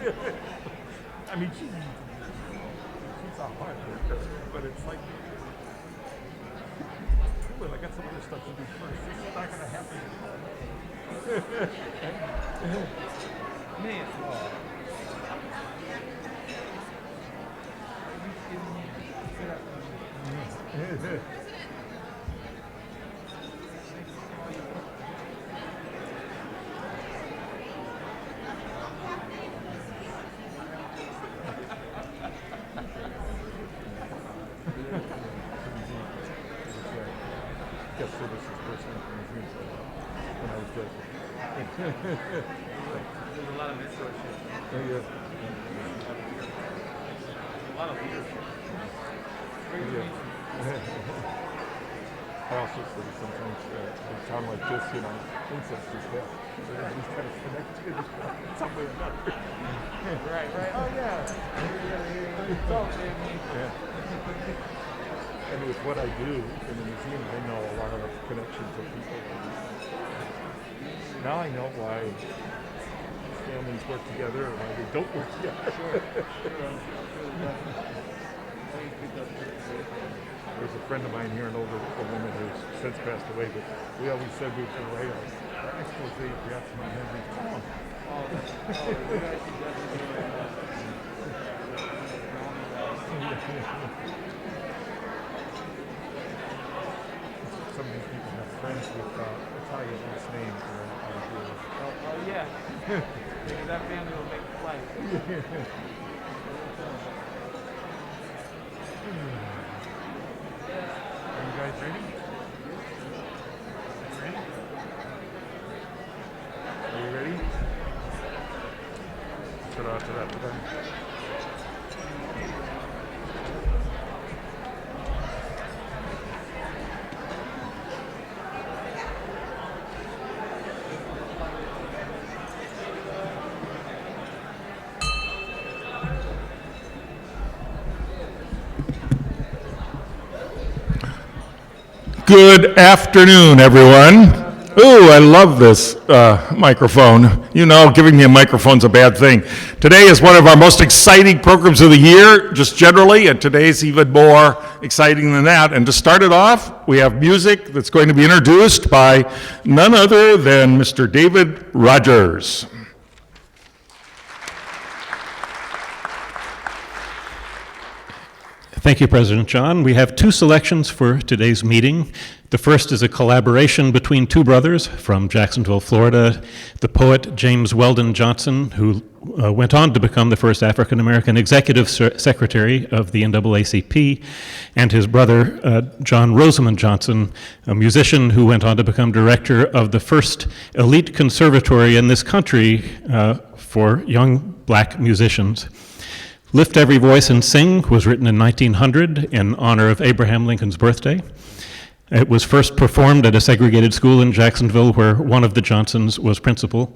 I mean, she's a hard worker, but it's like, really, I got some other stuff to do first. This is not going to happen. Man. Guest services person from the Zoom when I was good. There's a lot of mentorship. Oh, yeah. A lot of leadership. I also say sometimes in a town like this, incense is best. Everybody's kind of connected in some way or another. Right. Oh, yeah. And with what I do in the museum, I know a lot of connections of people. Now I know why families work together and why they don't work together. Sure. There's a friend of mine here, an older woman who's since passed away, but we always said we would write our expose perhaps in my memory. Some of these people have friends with Italian last names. Oh, yeah. Maybe that family will make the flight. Are you guys ready? Are you ready? Put out to that today. Good afternoon, everyone. Ooh, I love this microphone. Giving me a microphone's a bad thing. Today is one of our most exciting programs of the year, just generally, and today's even more exciting than that. And to start it off, we have music that's going to be introduced by none other than Mr. David Rogers. Thank you, President John. We have two selections for today's meeting. The first is a collaboration between two brothers from Jacksonville, Florida, the poet James Weldon Johnson, who went on to become the first African-American executive secretary of the NAACP, and his brother John Rosamond Johnson, a musician who went on to become director of the first elite conservatory in this country for young black musicians. Lift Every Voice and Sing was written in 1900 in honor of Abraham Lincoln's birthday. It was first performed at a segregated school in Jacksonville where one of the Johnsons was principal.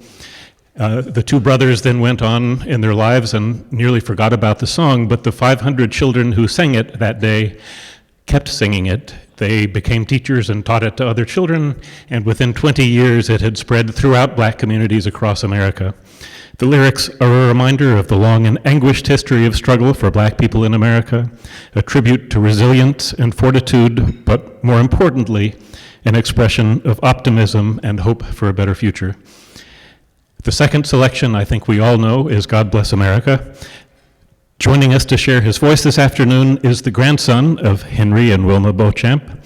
The two brothers then went on in their lives and nearly forgot about the song, but the 500 children who sang it that day kept singing it. They became teachers and taught it to other children, and within 20 years it had spread throughout black communities across America. The lyrics are a reminder of the long and anguished history of struggle for black people in America, a tribute to resilience and fortitude, but more importantly, an expression of optimism and hope for a better future. The second selection, I think we all know, is God Bless America. Joining us to share his voice this afternoon is the grandson of Henry and Wilma Beauchamp.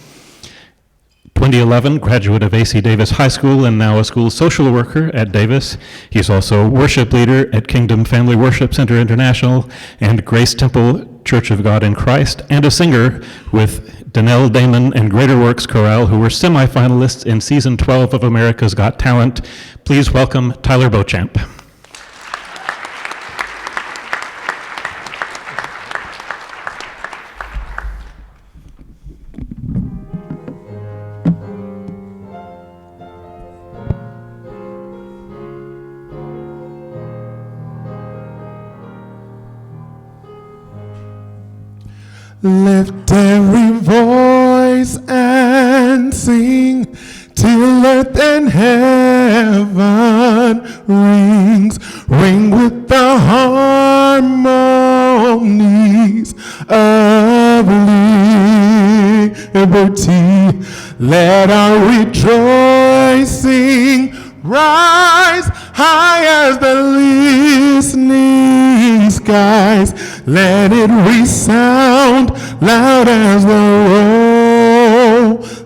2011 graduate of A.C. Davis High School and now a school social worker at Davis. He's also worship leader at Kingdom Family Worship Center International and Grace Temple Church of God in Christ, and a singer with Danelle Damon and Greater Works Chorale, who were semifinalists in season 12 of America's Got Talent. Please welcome Tyler Beauchamp. Lift every voice and sing till earth and heaven rings. Ring with the heart liberty. Let our rejoicing rise high as the listening skies. Let it resound loud as the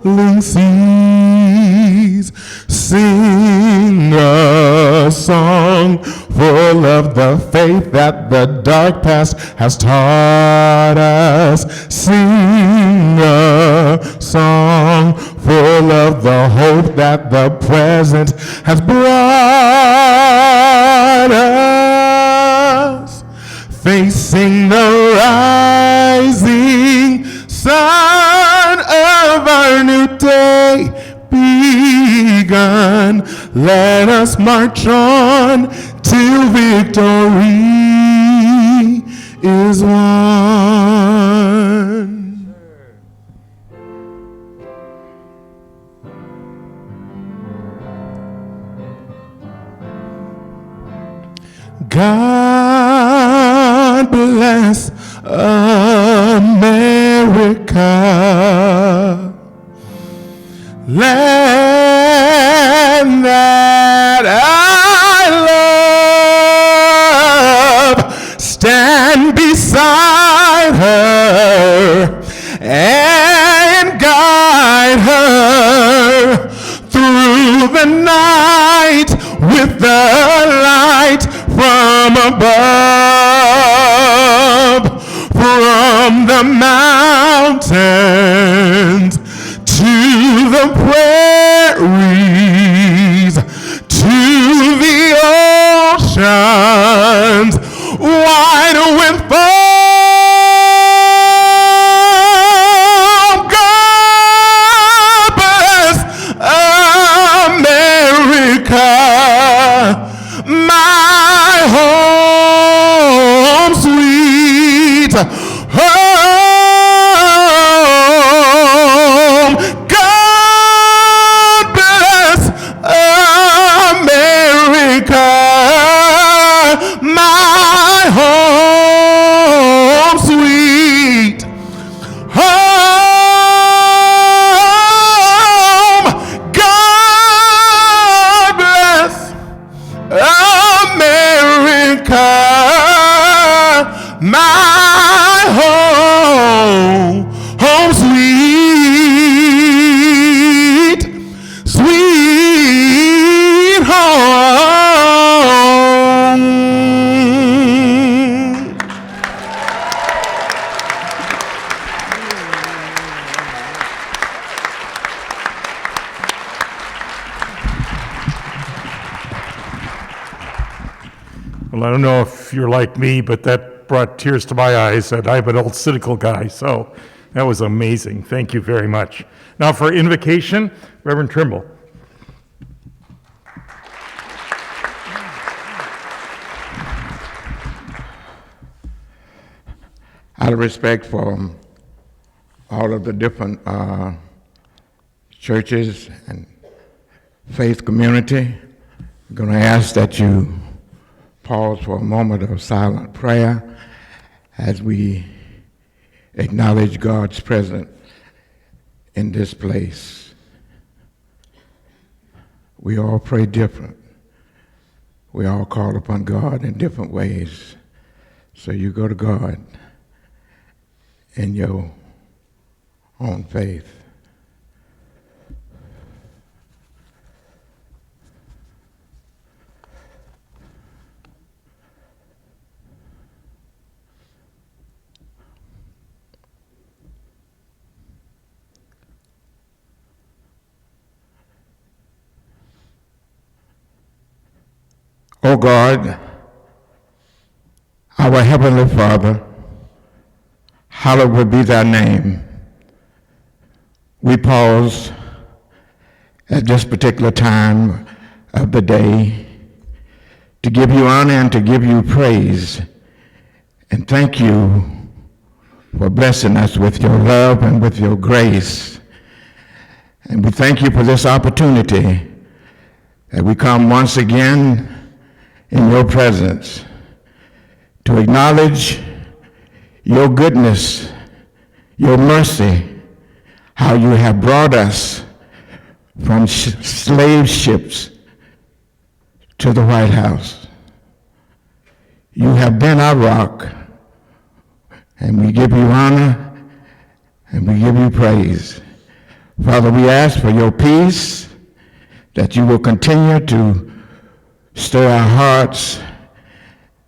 rolling seas. Sing a song full of the faith that the dark past has taught us. Sing a song full of the hope that the present has brought us. Facing the rising sun of our new day begun, let us march on till victory is won. God bless America, land that I love. Stand beside her and guide her through the night with the light from above, from the mountains to the prairies, to the oceans, wide with foam. God bless America, my home sweet home. God bless America, my home sweet home. God bless America, my home sweet, sweet home. Well, I don't know if you're like me, but that brought tears to my eyes, and I'm an old cynical guy, so that was amazing. Thank you very much. Now for invocation, Reverend Trimble. Out of respect for all of the different churches and faith community, I'm going to ask that you pause for a moment of silent prayer as we acknowledge God's presence in this place. We all pray different. We all call upon God in different ways. So you go to God in your own faith. O God, our Heavenly Father, hallowed be thy name. We pause at this particular time of the day to give you honor and to give you praise, and thank you for blessing us with your love and with your grace. And we thank you for this opportunity that we come once again in your presence to acknowledge your goodness, your mercy, how you have brought us from slave ships to the White House. You have been our rock, and we give you honor and we give you praise. Father, we ask for your peace, that you will continue to stir our hearts,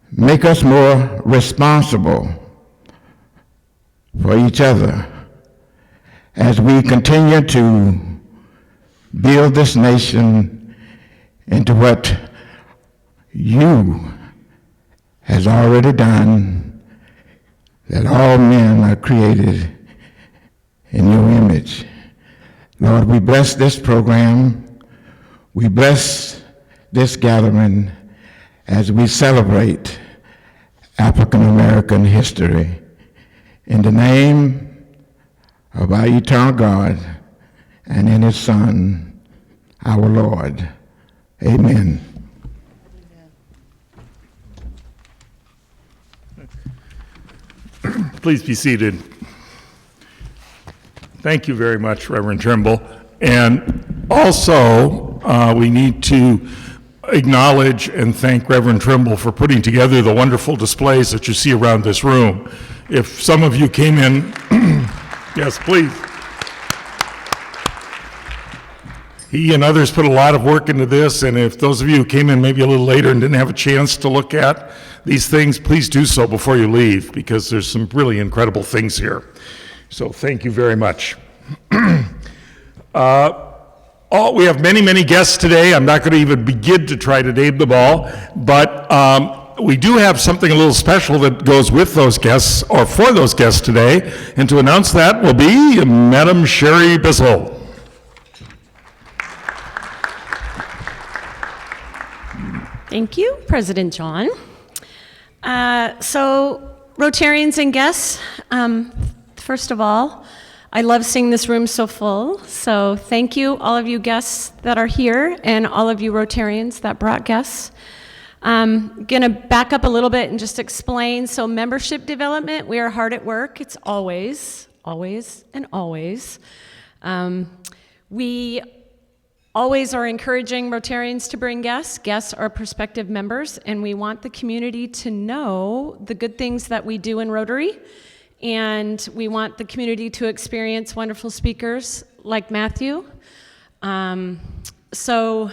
make us more responsible for each other as we continue to build this nation into what you has already done, that all men are created in your image. Lord, we bless this program. We bless this gathering as we celebrate African American history. In the name of our eternal God and in his Son, our Lord. Amen. Please be seated. Thank you very much, Reverend Trimble. And also, we need to acknowledge and thank Reverend Trimble for putting together the wonderful displays that you see around this room. If some of you came in, yes, please. He and others put a lot of work into this, and if those of you who came in maybe a little later and didn't have a chance to look at these things, please do so before you leave, because there's some really incredible things here. So thank you very much. We have many, many guests today. I'm not going to even begin to try to name them all, but we do have something a little special that goes with those guests, or for those guests today, and to announce that will be Madam Shirley Bissell. Thank you, President John. So, Rotarians and guests, first of all, I love seeing this room so full. So thank you, all of you guests that are here, and all of you Rotarians that brought guests. I'm going to back up a little bit and just explain. So membership development, we are hard at work. It's always, and always. We always are encouraging Rotarians to bring guests. Guests are prospective members, and we want the community to know the good things that we do in Rotary, and we want the community to experience wonderful speakers like Matthew. So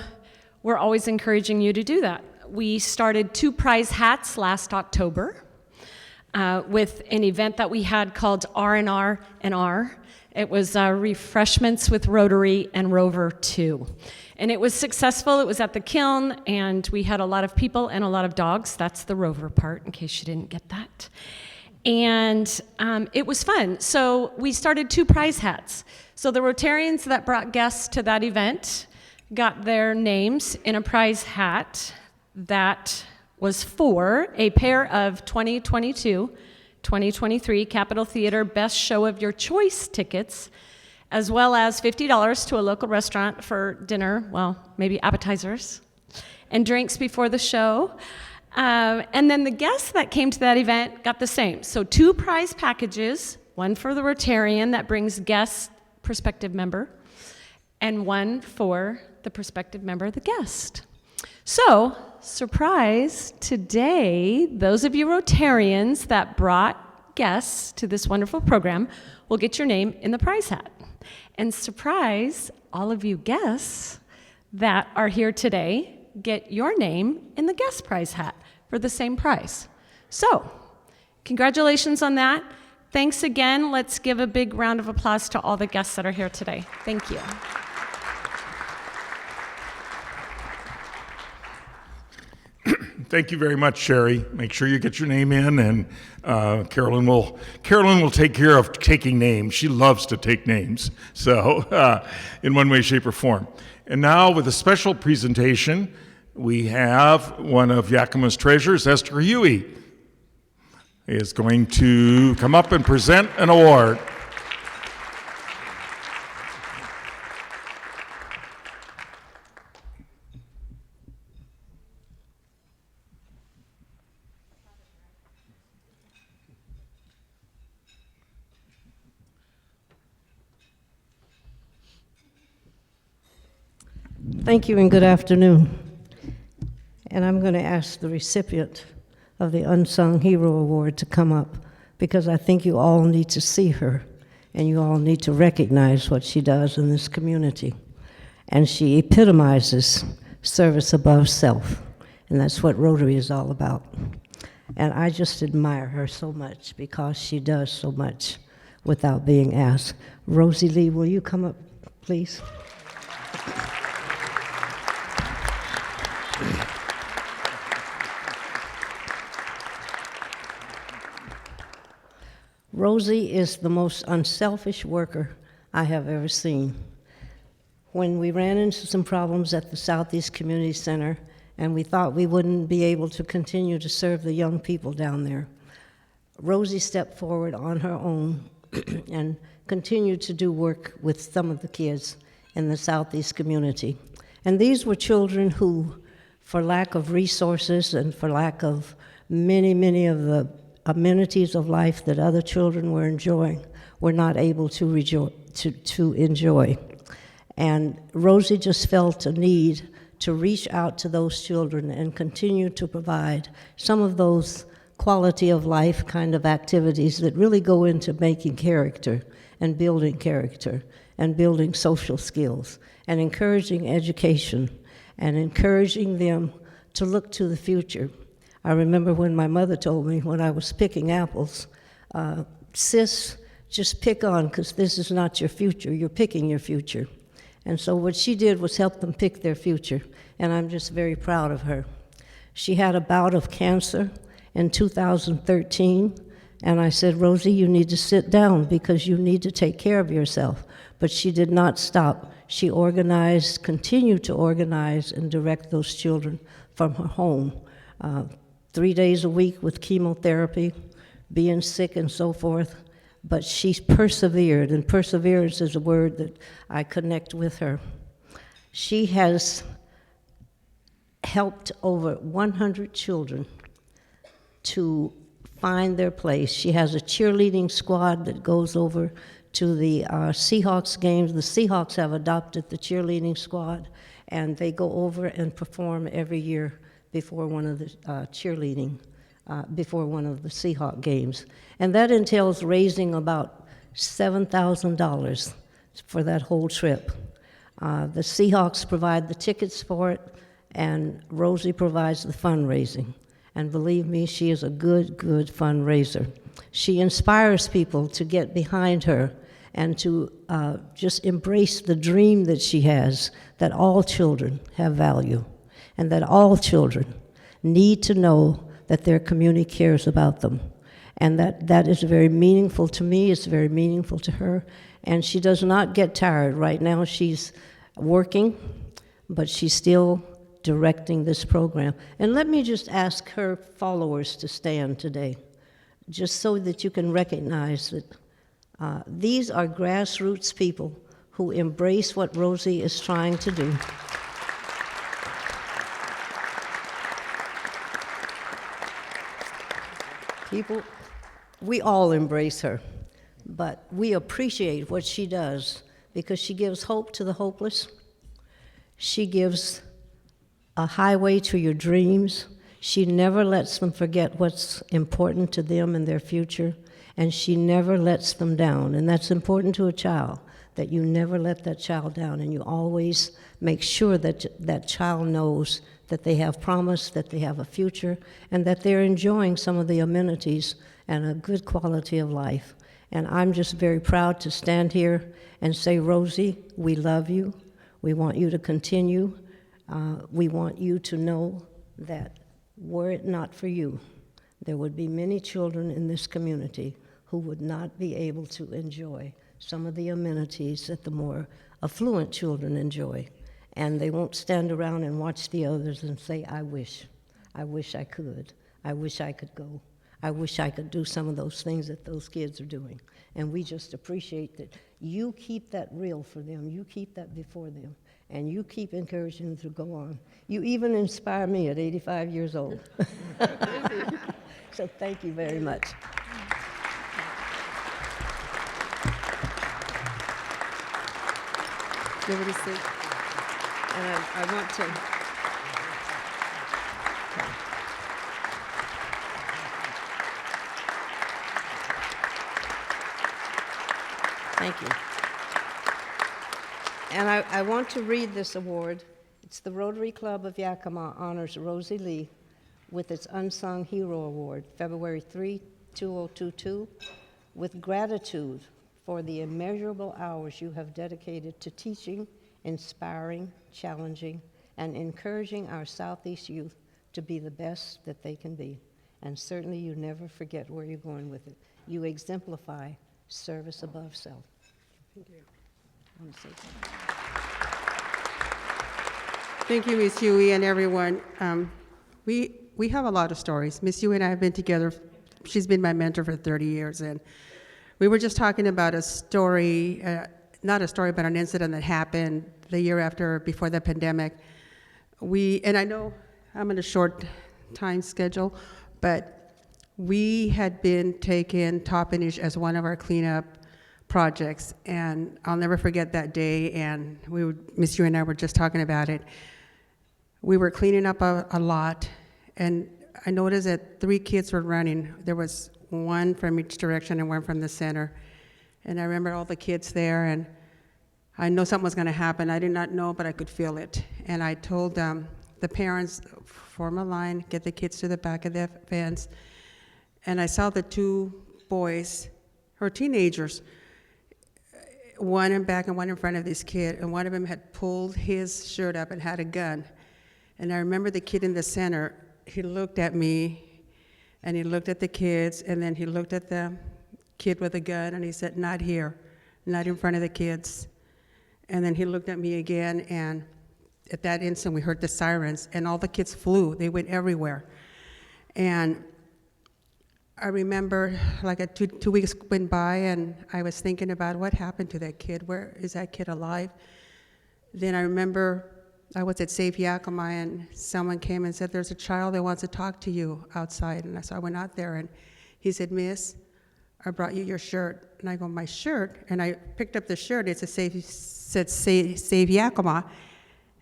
we're always encouraging you to do that. We started 2 prize hats last October with an event that we had called R&R and R. It was Refreshments with Rotary and Rover 2. And it was successful. It was at the Kiln, and we had a lot of people and a lot of dogs. That's the Rover part, in case you didn't get that. And it was fun. So we started 2 prize hats. So the Rotarians that brought guests to that event got their names in a prize hat that was for a pair of 2023 Capitol Theater Best Show of Your Choice tickets, as well as $50 to a local restaurant for dinner, well, maybe appetizers, and drinks before the show. And then the guests that came to that event got the same. So 2 prize packages, one for the Rotarian that brings guest prospective member, and one for the prospective member, the guest. So, surprise, today, those of you Rotarians that brought guests to this wonderful program will get your name in the prize hat. And surprise, all of you guests that are here today get your name in the guest prize hat for the same prize. So, congratulations on that. Thanks again. Let's give a big round of applause to all the guests that are here today. Thank you. Thank you very much, Sherry. Make sure you get your name in, and Carolyn will take care of taking names. She loves to take names, so in one way, shape, or form. And now, with a special presentation, we have one of Yakima's treasures, Esther Huey, is going to come up and present an award. Thank you and good afternoon. And I'm going to ask the recipient of the Unsung Hero Award to come up because I think you all need to see her and you all need to recognize what she does in this community. And she epitomizes service above self, and that's what Rotary is all about. And I just admire her so much because she does so much without being asked. Rosie Lee, will you come up, please? Rosie is the most unselfish worker I have ever seen. When we ran into some problems at the Southeast Community Center and we thought we wouldn't be able to continue to serve the young people down there, Rosie stepped forward on her own and continued to do work with some of the kids in the Southeast community. And these were children who, for lack of resources and for lack of many of the amenities of life that other children were enjoying, were not able to enjoy. And Rosie just felt a need to reach out to those children and continue to provide some of those quality of life kind of activities that really go into making character and building social skills and encouraging education and encouraging them to look to the future. I remember when my mother told me when I was picking apples, sis, just pick on because this is not your future, you're picking your future. And so what she did was help them pick their future, and I'm just very proud of her. She had a bout of cancer in 2013, and I said, Rosie, you need to sit down because you need to take care of yourself. But she did not stop. She organized, continued to organize and direct those children from her home, 3 days a week with chemotherapy, being sick and so forth. But she persevered, and perseverance is a word that I connect with her. She has helped over 100 children to find their place. She has a cheerleading squad that goes over to the Seahawks games. The Seahawks have adopted the cheerleading squad, and they go over and perform every year before one of the before one of the Seahawk games. And that entails raising about $7,000 for that whole trip. The Seahawks provide the tickets for it, and Rosie provides the fundraising. And believe me, she is a good fundraiser. She inspires people to get behind her and to just embrace the dream that she has, that all children have value, and that all children need to know that their community cares about them. And that is very meaningful to me, it's very meaningful to her, and she does not get tired. Right now she's working, but she's still directing this program. And let me just ask her followers to stand today, just so that you can recognize that these are grassroots people who embrace what Rosie is trying to do. People, we all embrace her, but we appreciate what she does because she gives hope to the hopeless. She gives a highway to your dreams. She never lets them forget what's important to them and their future, and she never lets them down. And that's important to a child, that you never let that child down, and you always make sure that that child knows that they have promise, that they have a future, and that they're enjoying some of the amenities and a good quality of life. And I'm just very proud to stand here and say, Rosie, we love you. We want you to continue. We want you to know that were it not for you, there would be many children in this community who would not be able to enjoy some of the amenities that the more affluent children enjoy. And they won't stand around and watch the others and say, I wish I could. I wish I could go. I wish I could do some of those things that those kids are doing. And we just appreciate that you keep that real for them. You keep that before them. And you keep encouraging them to go on. You even inspire me at 85 years old. So thank you very much. Give it a seat. And I want to... Thank you. And I want to read this award. It's the Rotary Club of Yakima honors Rosie Lee with its Unsung Hero Award, February 3, 2022, with gratitude for the immeasurable hours you have dedicated to teaching, inspiring, challenging, and encouraging our Southeast youth to be the best that they can be. And certainly you never forget where you're going with it. You exemplify service above self. Thank you. I want to say something. Thank you, Ms. Huey and everyone. We have a lot of stories. Ms. Huey and I have been together. She's been my mentor for 30 years, and we were just talking about a story, not a story, but an incident that happened the year before the pandemic. And I know I'm in a short time schedule, but we had been taking Toppenish as one of our cleanup projects, and I'll never forget that day, and Ms. Huey and I were just talking about it. We were cleaning up a lot, and I noticed that 3 kids were running. There was one from each direction and one from the center. And I remember all the kids there, and I know something was going to happen. I did not know, but I could feel it. And I told the parents, form a line, get the kids to the back of the fence. And I saw the 2 boys, or teenagers, one in back and one in front of this kid, and one of them had pulled his shirt up and had a gun. And I remember the kid in the center, he looked at me, and he looked at the kids, and then he looked at the kid with a gun, and he said, "Not here, not in front of the kids." And then he looked at me again, and at that instant, we heard the sirens, and all the kids flew. They went everywhere. And I remember, like, two weeks went by, and I was thinking about what happened to that kid. Where is that kid alive? Then I remember I was at Save Yakima, and someone came and said, "There's a child that wants to talk to you outside." And so I went out there, and he said, "Miss, I brought you your shirt." And I go, "My shirt?" And I picked up the shirt. It said Save Yakima.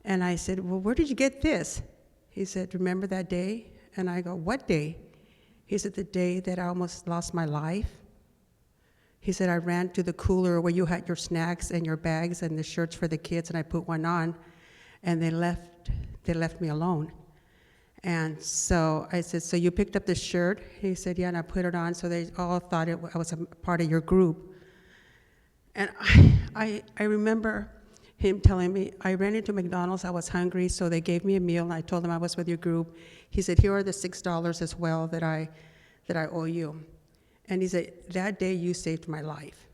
And I said, "Well, where did you get this?" He said, "Remember that day?" And I go, "What day?" He said, "The day that I almost lost my life." He said, "I ran to the cooler where you had your snacks and your bags and the shirts for the kids, and I put one on, and they left me alone." And so I said, "So you picked up the shirt?" He said, "Yeah, and I put it on, so they all thought I was a part of your group." And I remember him telling me, "I ran into McDonald's, I was hungry, so they gave me a meal, and I told them I was with your group." He said, "Here are the $6 as well that I owe you." And he said, "That day you saved my life."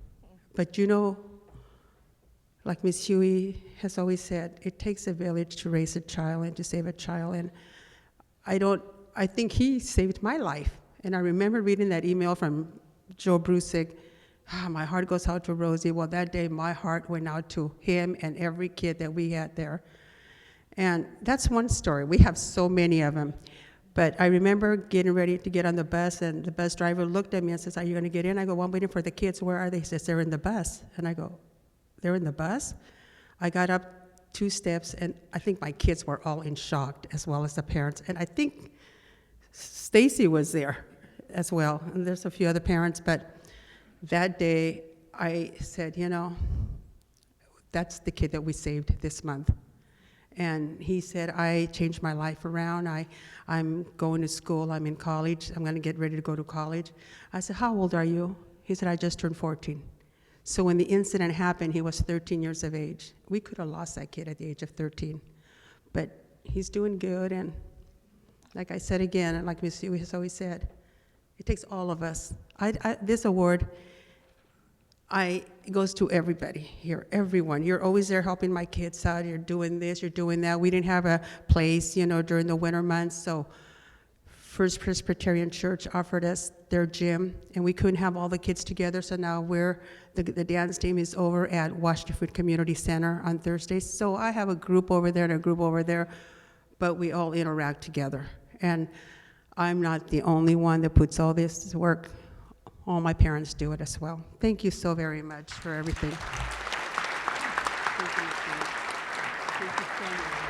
But you know, like Ms. Huey has always said, it takes a village to raise a child and to save a child. And I think he saved my life. And I remember reading that email from Joe Brusick, "My heart goes out to Rosie." Well, that day my heart went out to him and every kid that we had there. And that's one story. We have so many of them. But I remember getting ready to get on the bus, and the bus driver looked at me and says, "Are you going to get in?" I go, "Well, I'm waiting for the kids. Where are they?" He says, "They're in the bus." And I go, "They're in the bus?" I got up 2 steps, and I think my kids were all in shock, as well as the parents. And I think Stacy was there as well, and there's a few other parents. But that day, I said, you know, that's the kid that we saved this month. And he said, "I changed my life around. I'm going to school. I'm in college. I'm going to get ready to go to college." I said, "How old are you?" He said, "I just turned 14. So when the incident happened, he was 13 years of age. We could have lost that kid at the age of 13. But he's doing good. And like I said again, and like Ms. Huey has always said, it takes all of us. This award, it goes to everybody here, everyone. You're always there helping my kids out. You're doing this, you're doing that. We didn't have a place, during the winter months, so First Presbyterian Church offered us their gym, and we couldn't have all the kids together, so now the dance team is over at Washington Community Center on Thursdays. So I have a group over there and a group over there, but we all interact together. And I'm not the only one that puts all this to work. All my parents do it as well. Thank you so very much for everything. Thank you so much.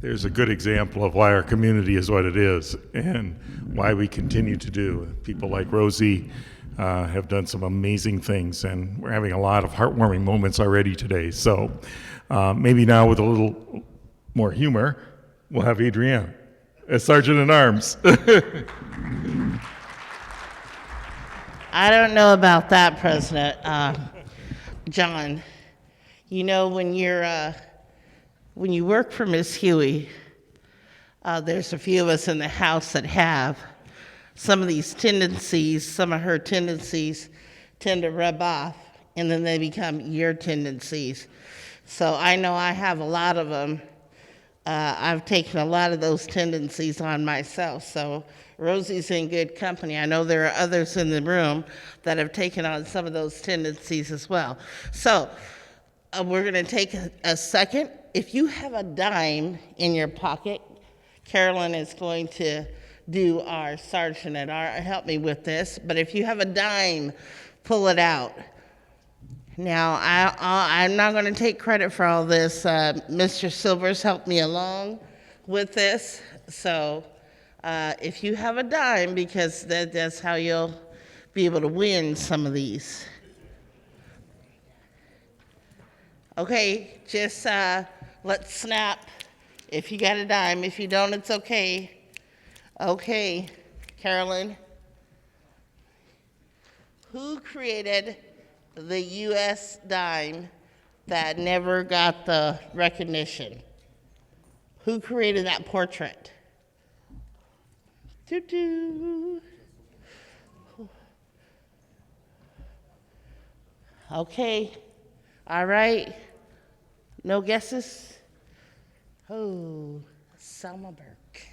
there's a good example of why our community is what it is and why we continue to do. People like Rosie have done some amazing things, and we're having a lot of heartwarming moments already today. So maybe now with a little more humor, we'll have Adrienne as Sergeant-at-Arms. I don't know about that, President John. You know, when you work for Miss Huey, there's a few of us in the House that have some of these tendencies. Some of her tendencies tend to rub off, and then they become your tendencies. So I know I have a lot of them. I've taken a lot of those tendencies on myself. So Rosie's in good company. I know there are others in the room that have taken on some of those tendencies as well. So we're going to take a second. If you have a dime in your pocket, Carolyn is going to do our Sergeant-at-Arms, help me with this, but if you have a dime, pull it out. Now, I'm not going to take credit for all this. Mr. Silvers helped me along with this. So if you have a dime, because that's how you'll be able to win some of these. Okay, just let's snap. If you got a dime, if you don't, it's okay. Okay, Carolyn. Who created the U.S. dime that never got the recognition? Who created that portrait? Doo-doo. Okay, all right. No guesses? Oh, Selma Burke.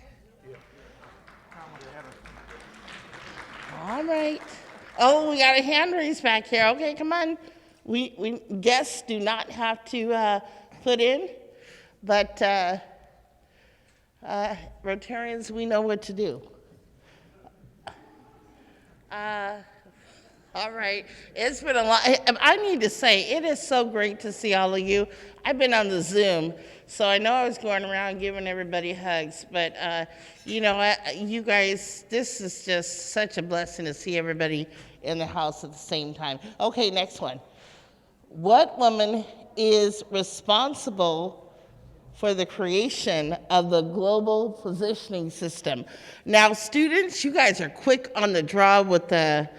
All right. Oh, we got a hand raised back here. Okay, come on. We guests do not have to put in, but Rotarians, we know what to do. All right. It's been a lot. I need to say, it is so great to see all of you. I've been on the Zoom, so I know I was going around giving everybody hugs, but you know, you guys, this is just such a blessing to see everybody in the house at the same time. Okay, next one. What woman is responsible for the creation of the global positioning system? Now, students, you guys are quick on the draw with the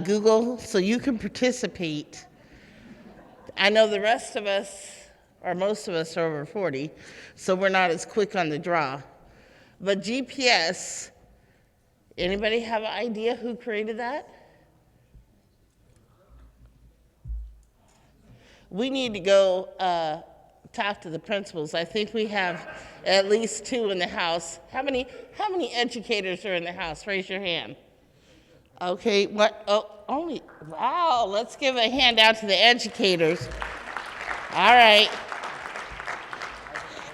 Google, so you can participate. I know the rest of us, or most of us, are over 40, so we're not as quick on the draw. But GPS, anybody have an idea who created that? We need to go talk to the principals. I think we have at least 2 in the house. How many educators are in the house? Raise your hand. Okay, what? Oh, only, wow, let's give a hand out to the educators. All right.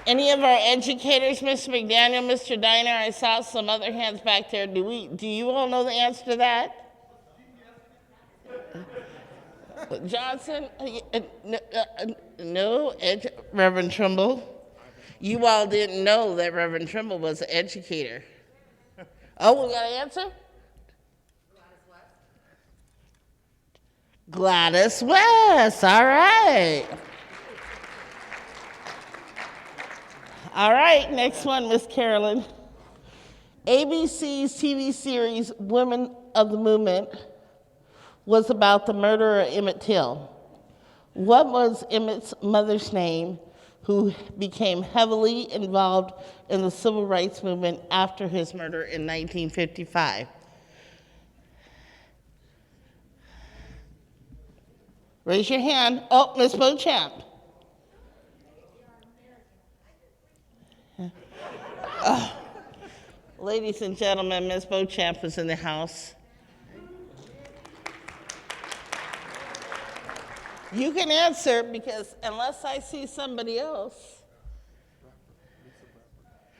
Any of our educators, Mr. McDaniel, Mr. Diner, I saw some other hands back there. Do you all know the answer to that? Johnson? No, Reverend Trimble. You all didn't know that Reverend Trimble was an educator. Oh, we got an answer? Gladys West, all right. All right, next one, Miss Carolyn. ABC's TV series, Women of the Movement, was about the murder of Emmett Till. What was Emmett's mother's name, who became heavily involved in the civil rights movement after his murder in 1955? Raise your hand. Oh, Miss Beauchamp. Ladies and gentlemen, Miss Beauchamp is in the house. You can answer, because unless I see somebody else.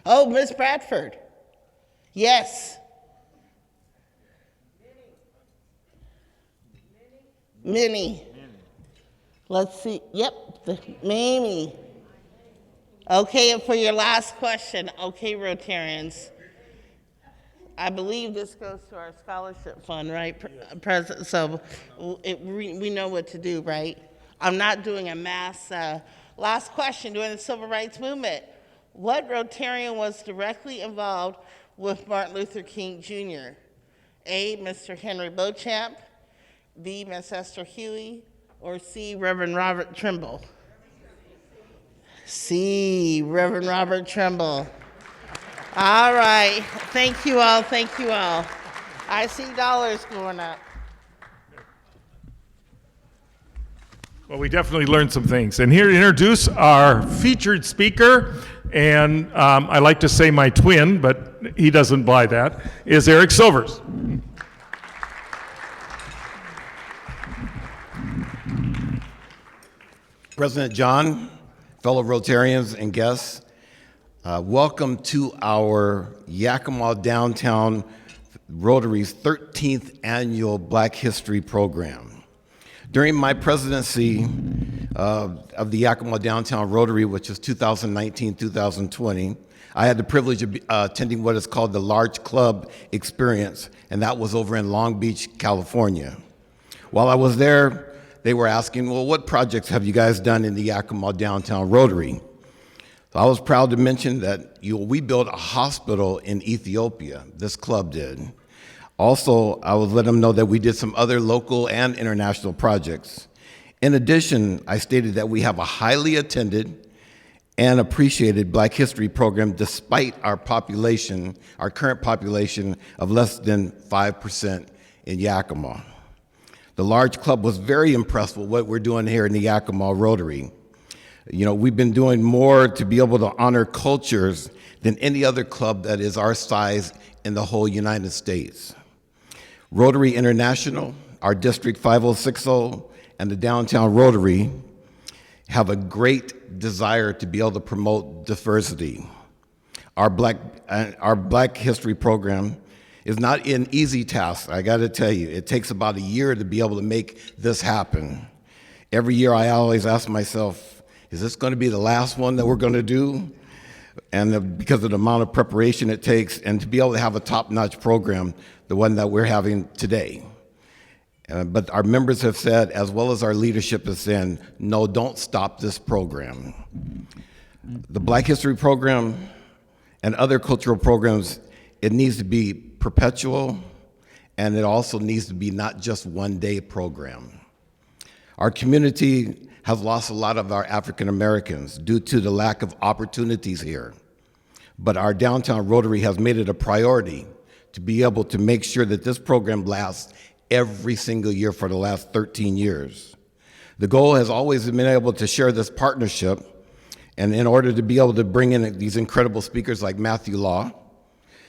Oh, Miss Bradford. Yes. Minnie. Let's see. Yep, Mamie. Okay, and for your last question, okay, Rotarians, I believe this goes to our scholarship fund, right, President? So we know what to do, right? I'm not doing a mass, last question, during the Civil Rights Movement, what Rotarian was directly involved with Martin Luther King Jr.? A, Mr. Henry Beauchamp, B, Miss Esther Huey, or C, Reverend Robert Trimble? C, Reverend Robert Trimble. All right, thank you all, thank you all. I see dollars going up. Well, we definitely learned some things. And here to introduce our featured speaker, and I like to say my twin, but he doesn't buy that, is Eric Silvers. President John, fellow Rotarians and guests, welcome to our Yakima Downtown Rotary's 13th annual Black History Program. During my presidency of the Yakima Downtown Rotary, which is 2019-2020, I had the privilege of attending what is called the Large Club Experience, and that was over in Long Beach, California. While I was there, they were asking, well, what projects have you guys done in the Yakima Downtown Rotary? So I was proud to mention that we built a hospital in Ethiopia. This club did. Also, I was letting them know that we did some other local and international projects. In addition, I stated that we have a highly attended and appreciated Black History program despite our population, our current population of less than 5% in Yakima. The Large Club was very impressed with what we're doing here in the Yakima Rotary. You know, we've been doing more to be able to honor cultures than any other club that is our size in the whole United States. Rotary International, our District 5060, and the Downtown Rotary have a great desire to be able to promote diversity. Our Black History program is not an easy task, I gotta tell you. It takes about a year to be able to make this happen. Every year I always ask myself, is this gonna be the last one that we're gonna do? And because of the amount of preparation it takes, and to be able to have a top-notch program, the one that we're having today. But our members have said, as well as our leadership has said, no, don't stop this program. The Black History program and other cultural programs, it needs to be perpetual, and it also needs to be not just one-day program. Our community has lost a lot of our African Americans due to the lack of opportunities here. But our Downtown Rotary has made it a priority to be able to make sure that this program lasts every single year for the last 13 years. The goal has always been able to share this partnership, and in order to be able to bring in these incredible speakers like Matthew Law,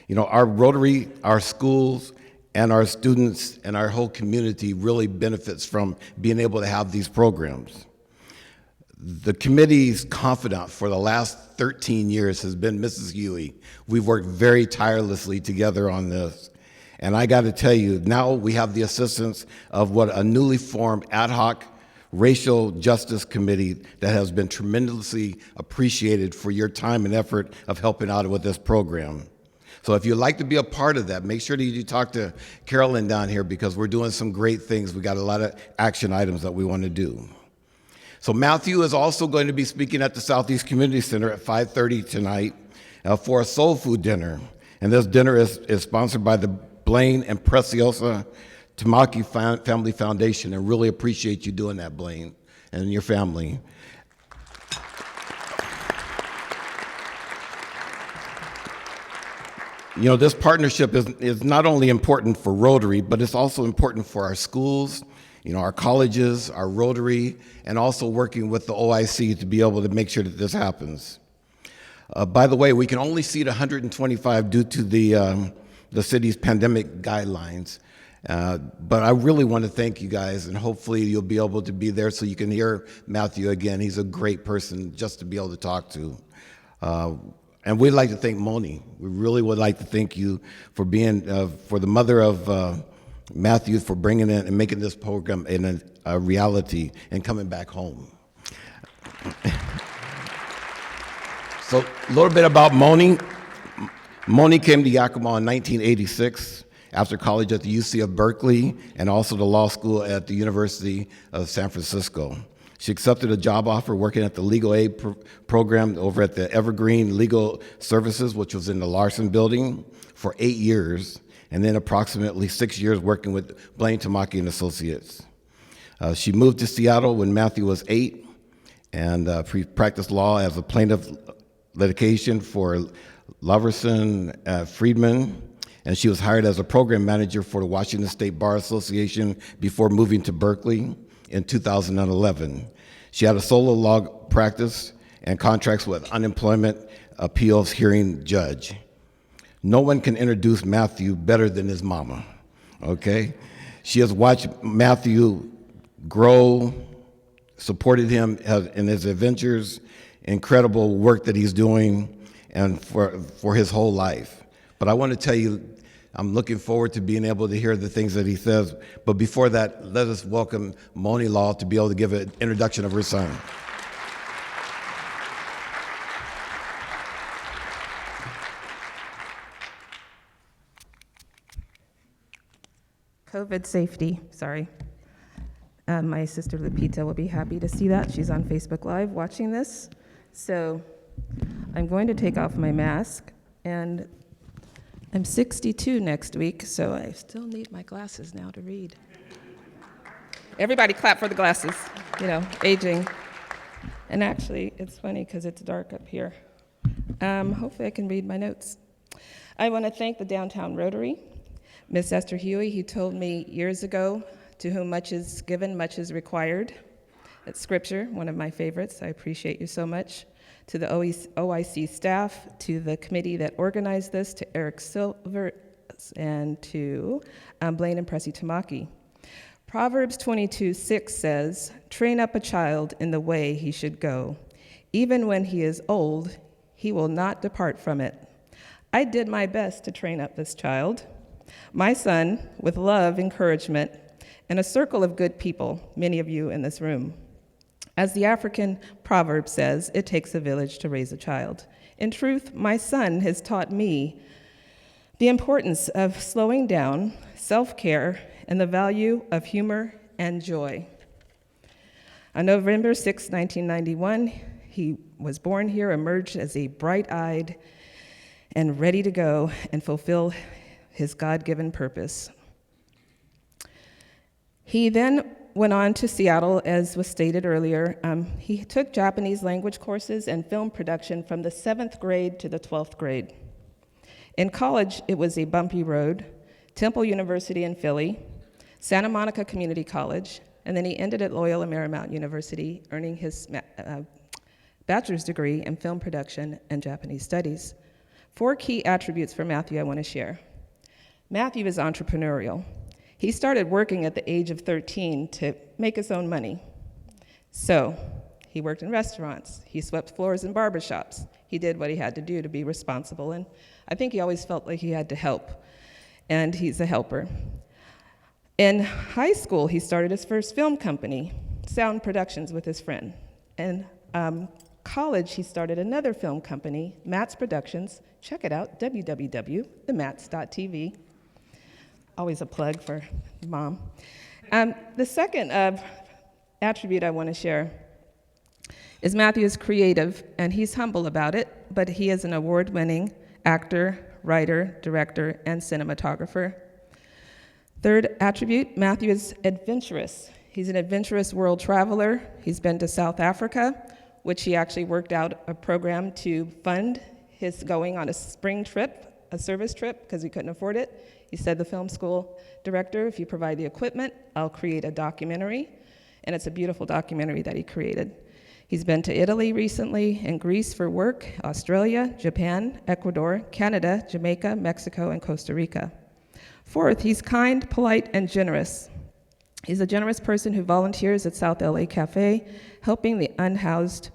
you know, our Rotary, our schools, and our students and our whole community really benefits from being able to have these programs. The committee's confidant for the last 13 years has been Mrs. Huey. We've worked very tirelessly together on this. And I got to tell you, now we have the assistance of what a newly formed ad hoc racial justice committee that has been tremendously appreciated for your time and effort of helping out with this program. So if you'd like to be a part of that, make sure that you talk to Carolyn down here because we're doing some great things. We got a lot of action items that we want to do. So Matthew is also going to be speaking at the Southeast Community Center at 5:30 tonight for a soul food dinner. And this dinner is sponsored by the Blaine and Preciosa Tamaki Family Foundation, and really appreciate you doing that, Blaine, and your family. You know, this partnership is not only important for Rotary, but it's also important for our schools, you know, our colleges, our Rotary, and also working with the OIC to be able to make sure that this happens. By the way, we can only seat 125 due to the city's pandemic guidelines. But I really want to thank you guys, and hopefully you'll be able to be there so you can hear Matthew again. He's a great person just to be able to talk to. And we'd like to thank Moni. We really would like to thank you for being, for the mother of Matthew, for bringing in and making this program a reality and coming back home. So a little bit about Moni. Moni came to Yakima in 1986 after college at the UC of Berkeley and also the law school at the University of San Francisco. She accepted a job offer working at the legal aid program over at the Evergreen Legal Services, which was in the Larson building, for 8 years, and then approximately 6 years working with Blaine Tamaki and Associates. She moved to Seattle when Matthew was 8 and practiced law as a plaintiff litigation for Loverson Friedman, and she was hired as a program manager for the Washington State Bar Association before moving to Berkeley in 2011. She had a solo law practice and contracts with unemployment appeals hearing judge. No one can introduce Matthew better than his mama, okay? She has watched Matthew grow, supported him in his adventures, incredible work that he's doing, and for his whole life. But I want to tell you, I'm looking forward to being able to hear the things that he says. But before that, let us welcome Moni Law to be able to give an introduction of her son. COVID safety, sorry. My sister Lupita will be happy to see that. She's on Facebook Live watching this. So I'm going to take off my mask, and I'm 62 next week, so I still need my glasses now to read. Everybody clap for the glasses, aging. And actually, it's funny because it's dark up here. Hopefully I can read my notes. I want to thank the Downtown Rotary. Miss Esther Huey, he told me years ago, to whom much is given, much is required. It's scripture, one of my favorites. I appreciate you so much. To the OIC staff, to the committee that organized this, to Eric Silver, and to Blaine and Pressy Tamaki. Proverbs 22:6 says, "Train up a child in the way he should go. Even when he is old, he will not depart from it." I did my best to train up this child. My son, with love, encouragement, and a circle of good people, many of you in this room. As the African proverb says, it takes a village to raise a child. In truth, my son has taught me the importance of slowing down, self-care, and the value of humor and joy. On November 6, 1991, he was born here, emerged as a bright-eyed and ready to go and fulfill his God-given purpose. He then went on to Seattle, as was stated earlier. He took Japanese language courses and film production from the 7th grade to the 12th grade. In college, it was a bumpy road, Temple University in Philly, Santa Monica Community College, and then he ended at Loyola Marymount University, earning his bachelor's degree in film production and Japanese studies. 4 key attributes for Matthew I want to share. Matthew is entrepreneurial. He started working at the age of 13 to make his own money. So he worked in restaurants. He swept floors in barbershops. He did what he had to do to be responsible, and I think he always felt like he had to help, and he's a helper. In high school, he started his first film company, Sound Productions, with his friend. In college, he started another film company, Matt's Productions. Check it out, www.themats.tv. Always a plug for mom. The second attribute I want to share is Matthew is creative, and he's humble about it, but he is an award-winning actor, writer, director, and cinematographer. Third attribute, Matthew is adventurous. He's an adventurous world traveler. He's been to South Africa, which he actually worked out a program to fund his going on a spring trip, a service trip, because he couldn't afford it. He said, the film school director, if you provide the equipment, I'll create a documentary. And it's a beautiful documentary that he created. He's been to Italy recently and Greece for work, Australia, Japan, Ecuador, Canada, Jamaica, Mexico, and Costa Rica. Fourth, he's kind, polite, and generous. He's a generous person who volunteers at South LA Cafe, helping the unhoused,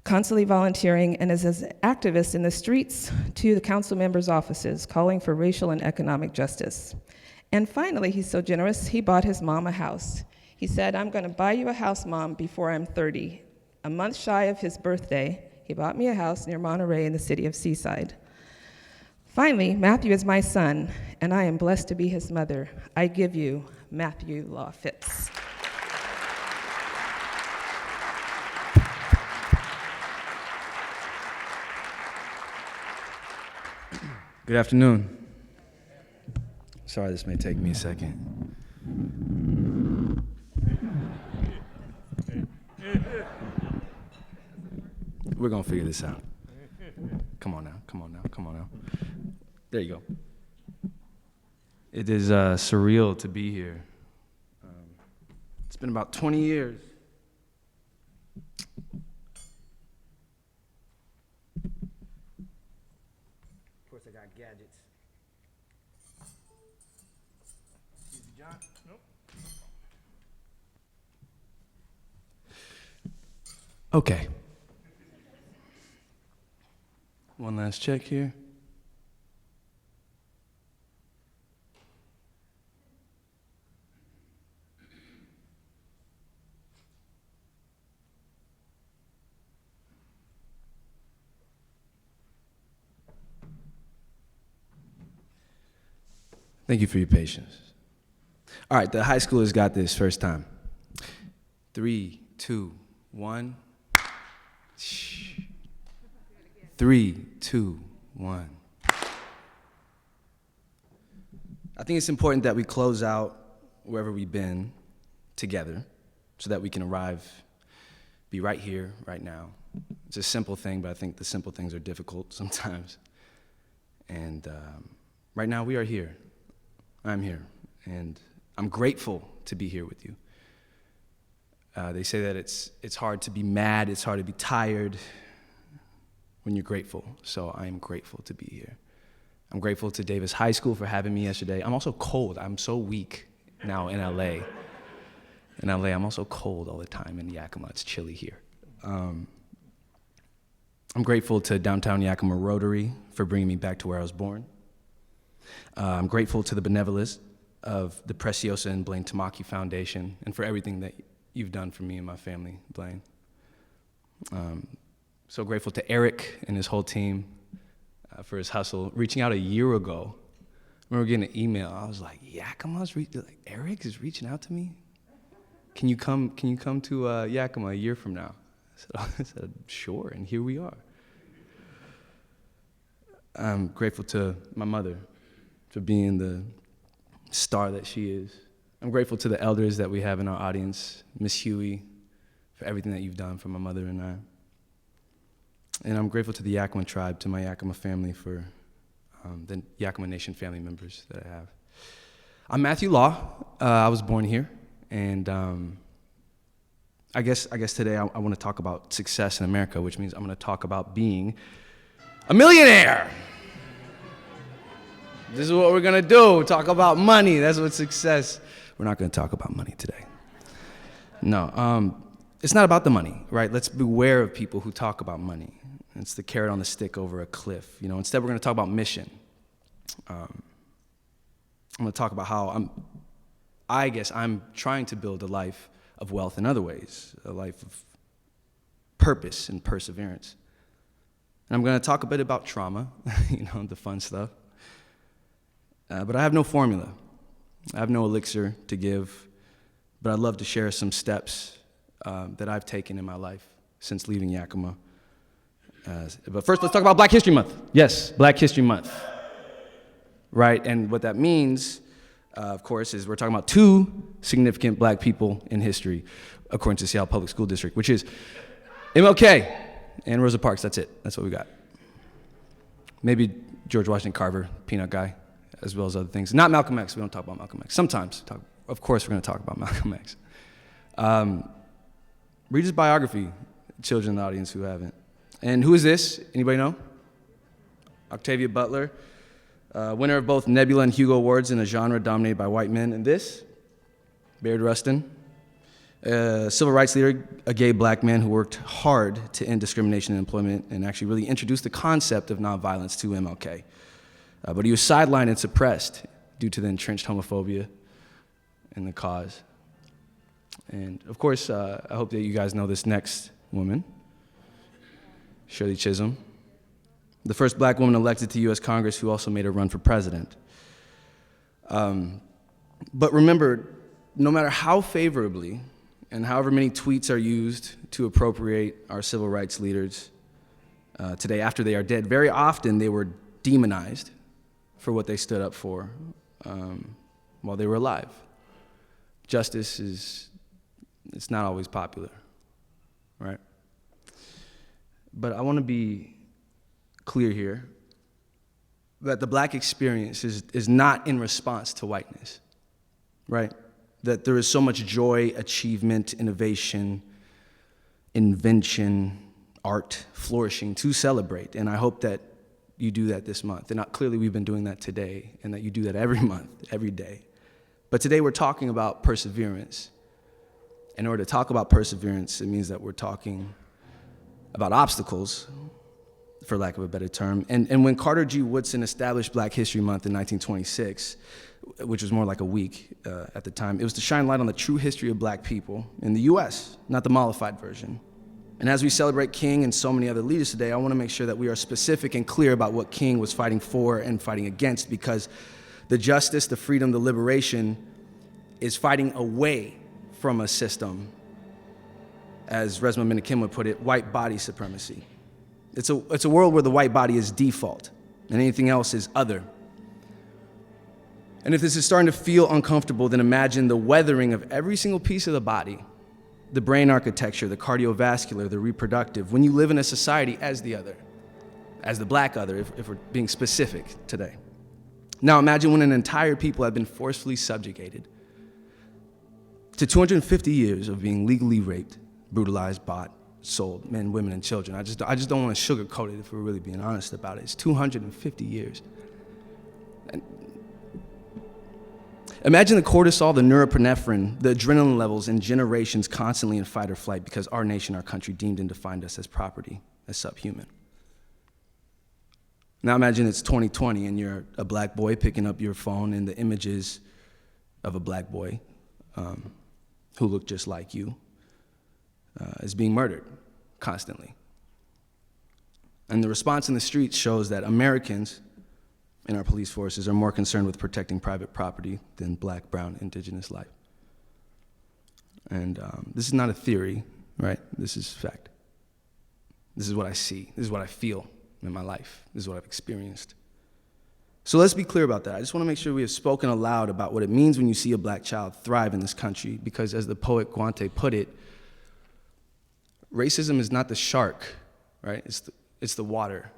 constantly volunteering, and is an activist in the streets to the council members' offices, calling for racial and economic justice. And finally, he's so generous, he bought his mom a house. He said, I'm going to buy you a house, Mom, before I'm 30. A month shy of his birthday, He bought me a house near Monterey in the city of Seaside. Finally, Matthew is my son, and I am blessed to be his mother. I give you Matthew Law Fitz. Good afternoon. Sorry, this may take me a second. We're gonna figure this out. Come on now. There you go. It is surreal to be here. It's been about 20 years. Of course, I got gadgets. Excuse me, John? Nope. Okay. One last check here. Thank you for your patience. All right, the high schoolers got this first time. 3, 2, 1. Shh. 3, 2, 1. I think it's important that we close out wherever we've been together so that we can be right here, right now. It's a simple thing, but I think the simple things are difficult sometimes. And right now we are here. I'm here, and I'm grateful to be here with you. They say that it's hard to be mad, it's hard to be tired when you're grateful, so I am grateful to be here. I'm grateful to Davis High School for having me yesterday. I'm also cold. I'm so weak now in LA. In LA, I'm also cold all the time. In Yakima, it's chilly here. I'm grateful to downtown Yakima Rotary for bringing me back to where I was born. I'm grateful to the benevolence of the Preciosa and Blaine Tamaki Foundation and for everything that you've done for me and my family, Blaine. So grateful to Eric and his whole team for his hustle. Reaching out a year ago, I remember getting an email. I was like, Eric is reaching out to me? Can you come to Yakima a year from now? I said, sure, and here we are. I'm grateful to my mother for being the star that she is. I'm grateful to the elders that we have in our audience, Miss Huey, for everything that you've done for my mother and I. And I'm grateful to the Yakima tribe, to my Yakima family, for the Yakima Nation family members that I have. I'm Matthew Law. I was born here, and I guess today I want to talk about success in America, which means I'm going to talk about being a millionaire. This is what we're going to do, talk about money. That's what success. We're not going to talk about money today. No, it's not about the money, right? Let's beware of people who talk about money. It's the carrot on the stick over a cliff. Instead we're going to talk about mission. I'm going to talk about how I'm trying to build a life of wealth in other ways, a life of purpose and perseverance. And I'm going to talk a bit about trauma, the fun stuff. But I have no formula. I have no elixir to give, but I'd love to share some steps that I've taken in my life since leaving Yakima. But first, let's talk about Black History Month. Yes, Black History Month. Right, and what that means, of course, is we're talking about two significant black people in history, according to Seattle Public School District, which is MLK and Rosa Parks. That's it. That's what we got. Maybe George Washington Carver, peanut guy, as well as other things. Not Malcolm X. We don't talk about Malcolm X. Sometimes, of course, we're going to talk about Malcolm X. Read his biography, children in the audience who haven't. And who is this? Anybody know? Octavia Butler, winner of both Nebula and Hugo Awards in a genre dominated by white men. And this? Bayard Rustin, a civil rights leader, a gay black man who worked hard to end discrimination in employment and actually really introduced the concept of nonviolence to MLK. But he was sidelined and suppressed due to the entrenched homophobia in the cause. And of course, I hope that you guys know this next woman. Shirley Chisholm, the first black woman elected to U.S. Congress who also made a run for president. But remember, no matter how favorably and however many tweets are used to appropriate our civil rights leaders today after they are dead, very often they were demonized for what they stood up for while they were alive. Justice it's not always popular, right? But I want to be clear here that the black experience is not in response to whiteness, right? That there is so much joy, achievement, innovation, invention, art, flourishing to celebrate. And I hope that you do that this month. And clearly we've been doing that today, and that you do that every month, every day. But today we're talking about perseverance. In order to talk about perseverance, it means that we're talking about obstacles, for lack of a better term. And when Carter G. Woodson established Black History Month in 1926, which was more like a week at the time, it was to shine light on the true history of black people in the US, not the mollified version. And as we celebrate King and so many other leaders today, I want to make sure that we are specific and clear about what King was fighting for and fighting against, because the justice, the freedom, the liberation is fighting away from a system, as Resmaa Menakem would put it, white body supremacy. It's a world where the white body is default and anything else is other. And if this is starting to feel uncomfortable, then imagine the weathering of every single piece of the body, the brain architecture, the cardiovascular, the reproductive, when you live in a society as the other, as the black other, if we're being specific today. Now imagine when an entire people have been forcefully subjugated to 250 years of being legally raped, brutalized, bought, sold, men, women, and children. I just don't want to sugarcoat it if we're really being honest about it. It's 250 years. And imagine the cortisol, the norepinephrine, the adrenaline levels in generations constantly in fight or flight because our nation, our country deemed and defined us as property, as subhuman. Now imagine it's 2020 and you're a black boy picking up your phone and the images of a black boy who looked just like you is being murdered constantly. And the response in the streets shows that Americans in our police forces are more concerned with protecting private property than black, brown, indigenous life. And this is not a theory, right? This is fact. This is what I see. This is what I feel in my life. This is what I've experienced. So let's be clear about that. I just want to make sure we have spoken aloud about what it means when you see a black child thrive in this country, because as the poet Guante put it, racism is not the shark, right? It's the water.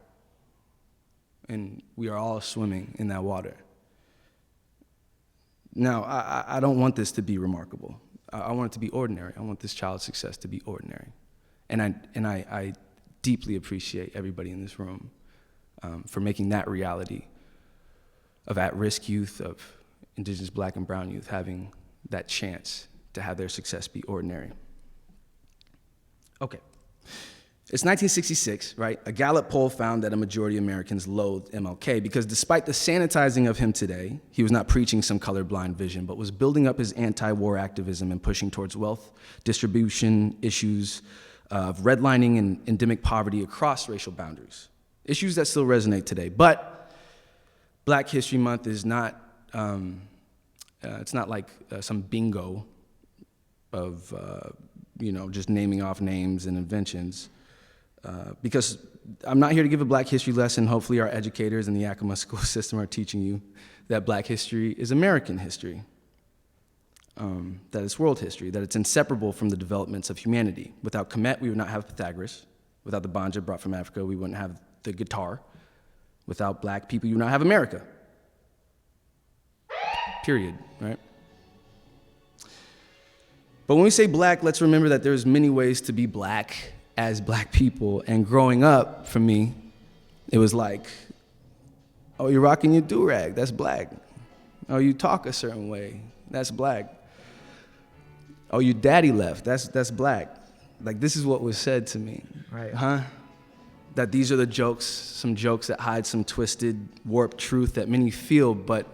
And we are all swimming in that water. Now, I don't want this to be remarkable. I want it to be ordinary. I want this child's success to be ordinary. And I deeply appreciate everybody in this room for making that reality of at-risk youth, of indigenous black and brown youth having that chance to have their success be ordinary. Okay. It's 1966, right? A Gallup poll found that a majority of Americans loathed MLK because despite the sanitizing of him today, he was not preaching some colorblind vision, but was building up his anti-war activism and pushing towards wealth distribution issues of redlining and endemic poverty across racial boundaries, issues that still resonate today. But Black History Month is not, it's not like some bingo of, just naming off names and inventions. Because I'm not here to give a black history lesson. Hopefully our educators in the Yakima school system are teaching you that black history is American history, that it's world history, that it's inseparable from the developments of humanity. Without Kemet, we would not have Pythagoras. Without the banja brought from Africa, we wouldn't have the guitar. Without black people, you would not have America. Period, right? But when we say black, let's remember that there's many ways to be black as black people. And growing up, for me, it was like, oh, you're rocking your do-rag, that's black. Oh, you talk a certain way, that's black. Oh, your daddy left, that's black. Like, this is what was said to me, right? Huh? That these are the jokes, some jokes that hide some twisted, warped truth that many feel, but,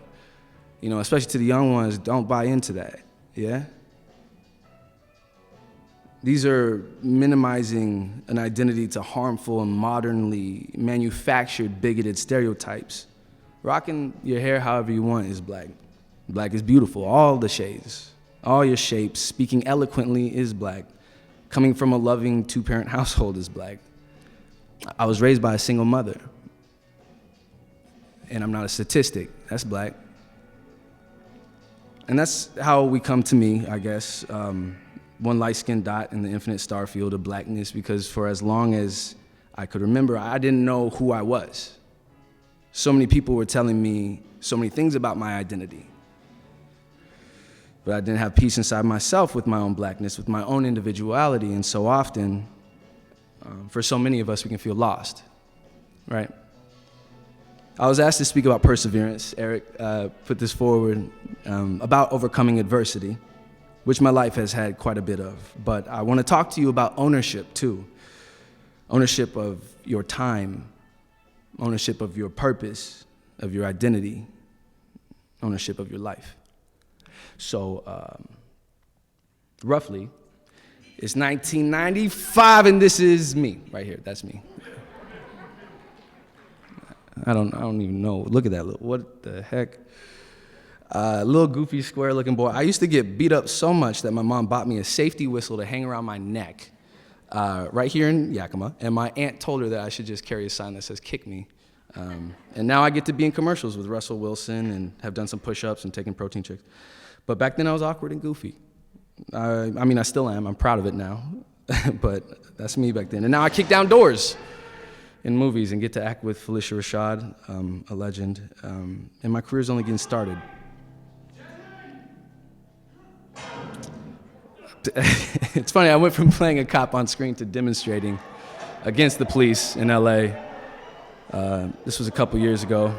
especially to the young ones, don't buy into that, yeah? These are minimizing an identity to harmful and modernly manufactured bigoted stereotypes. Rocking your hair however you want is black. Black is beautiful, all the shades, all your shapes. Speaking eloquently is black. Coming from a loving two-parent household is black. I was raised by a single mother, and I'm not a statistic. That's black. And that's how we come to me, I guess. One light-skinned dot in the infinite star field of blackness, because for as long as I could remember, I didn't know who I was. So many people were telling me so many things about my identity. But I didn't have peace inside myself with my own blackness, with my own individuality, and so often, for so many of us, we can feel lost, right? I was asked to speak about perseverance. Eric put this forward about overcoming adversity, which my life has had quite a bit of. But I want to talk to you about ownership too. Ownership of your time, ownership of your purpose, of your identity, ownership of your life. So roughly, it's 1995 and this is me right here. That's me. I don't even know. Look at that. What the heck? Little goofy square looking boy. I used to get beat up so much that my mom bought me a safety whistle to hang around my neck right here in Yakima. And my aunt told her that I should just carry a sign that says kick me. And now I get to be in commercials with Russell Wilson and have done some push-ups and taken protein shakes. But back then I was awkward and goofy. I mean, I still am. I'm proud of it now. But that's me back then. And now I kick down doors in movies and get to act with Felicia Rashad, a legend. And my career's only getting started. It's funny, I went from playing a cop on screen to demonstrating against the police in LA. This was a couple years ago.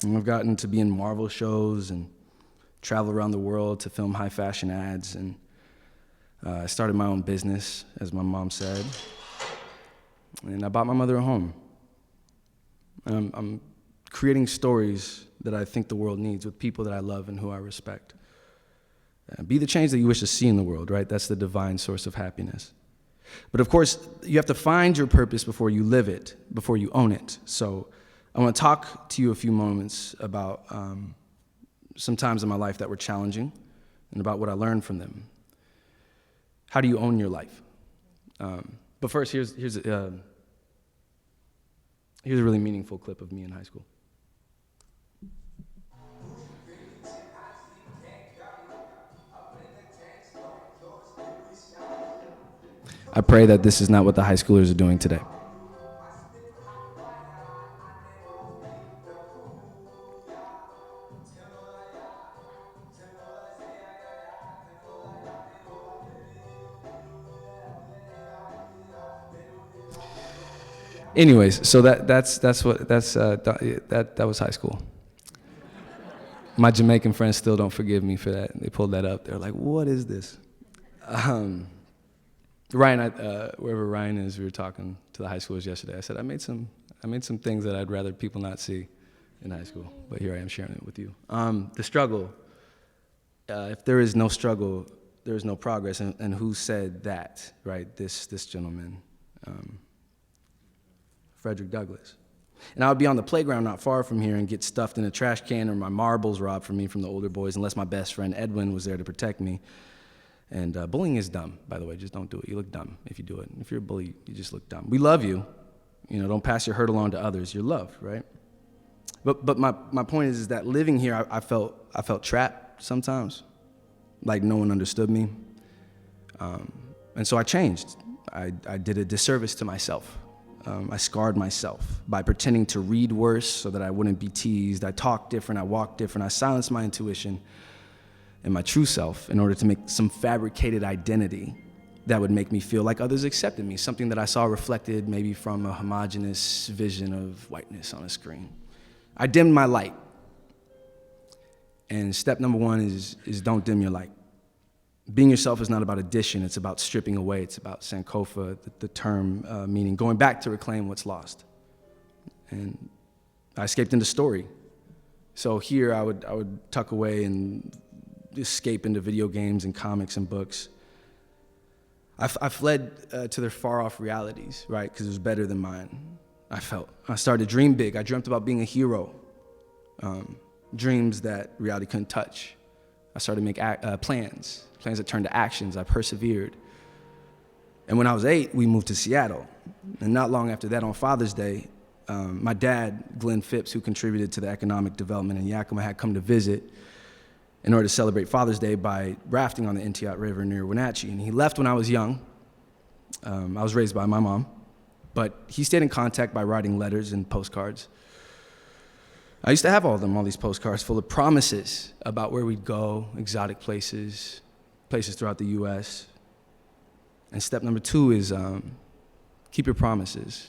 And I've gotten to be in Marvel shows and travel around the world to film high fashion ads. And I started my own business, as my mom said. And I bought my mother a home. And I'm creating stories that I think the world needs with people that I love and who I respect. Be the change that you wish to see in the world, right? That's the divine source of happiness. But of course, you have to find your purpose before you live it, before you own it. So I want to talk to you a few moments about some times in my life that were challenging and about what I learned from them. How do you own your life? But first, here's a really meaningful clip of me in high school. I pray that this is not what the high schoolers are doing today. Anyways, so that was high school. My Jamaican friends still don't forgive me for that. They pulled that up. They're like, "What is this?" Ryan, wherever Ryan is, we were talking to the high schoolers yesterday. I said I made some things that I'd rather people not see in high school, but here I am sharing it with you. The struggle. If there is no struggle, there is no progress. And who said that? Right? This gentleman. Frederick Douglass. And I would be on the playground not far from here and get stuffed in a trash can or my marbles robbed from me from the older boys, unless my best friend Edwin was there to protect me. And bullying is dumb, by the way. Just don't do it. You look dumb if you do it. If you're a bully, you just look dumb. We love you. You know, don't pass your hurt along to others. You're loved, right? But my point is that living here, I felt trapped sometimes, like no one understood me. And so I changed. I did a disservice to myself. I scarred myself by pretending to read worse so that I wouldn't be teased. I talked different, I walked different, I silenced my intuition and my true self in order to make some fabricated identity that would make me feel like others accepted me, something that I saw reflected maybe from a homogeneous vision of whiteness on a screen. I dimmed my light. And step number one is don't dim your light. Being yourself is not about addition, it's about stripping away. It's about Sankofa, the term meaning going back to reclaim what's lost. And I escaped into story. So here I would tuck away and escape into video games and comics and books. I fled to their far-off realities, right, because it was better than mine, I felt. I started to dream big. I dreamt about being a hero, dreams that reality couldn't touch. I started to make plans that turned to actions. I persevered. And when I was 8, we moved to Seattle. And not long after that, on Father's Day, my dad, Glenn Phipps, who contributed to the economic development in Yakima, had come to visit in order to celebrate Father's Day by rafting on the Intiat River near Wenatchee. And he left when I was young. I was raised by my mom, but he stayed in contact by writing letters and postcards. I used to have all these postcards full of promises about where we'd go, exotic places throughout the U.S. And step number 2 is keep your promises.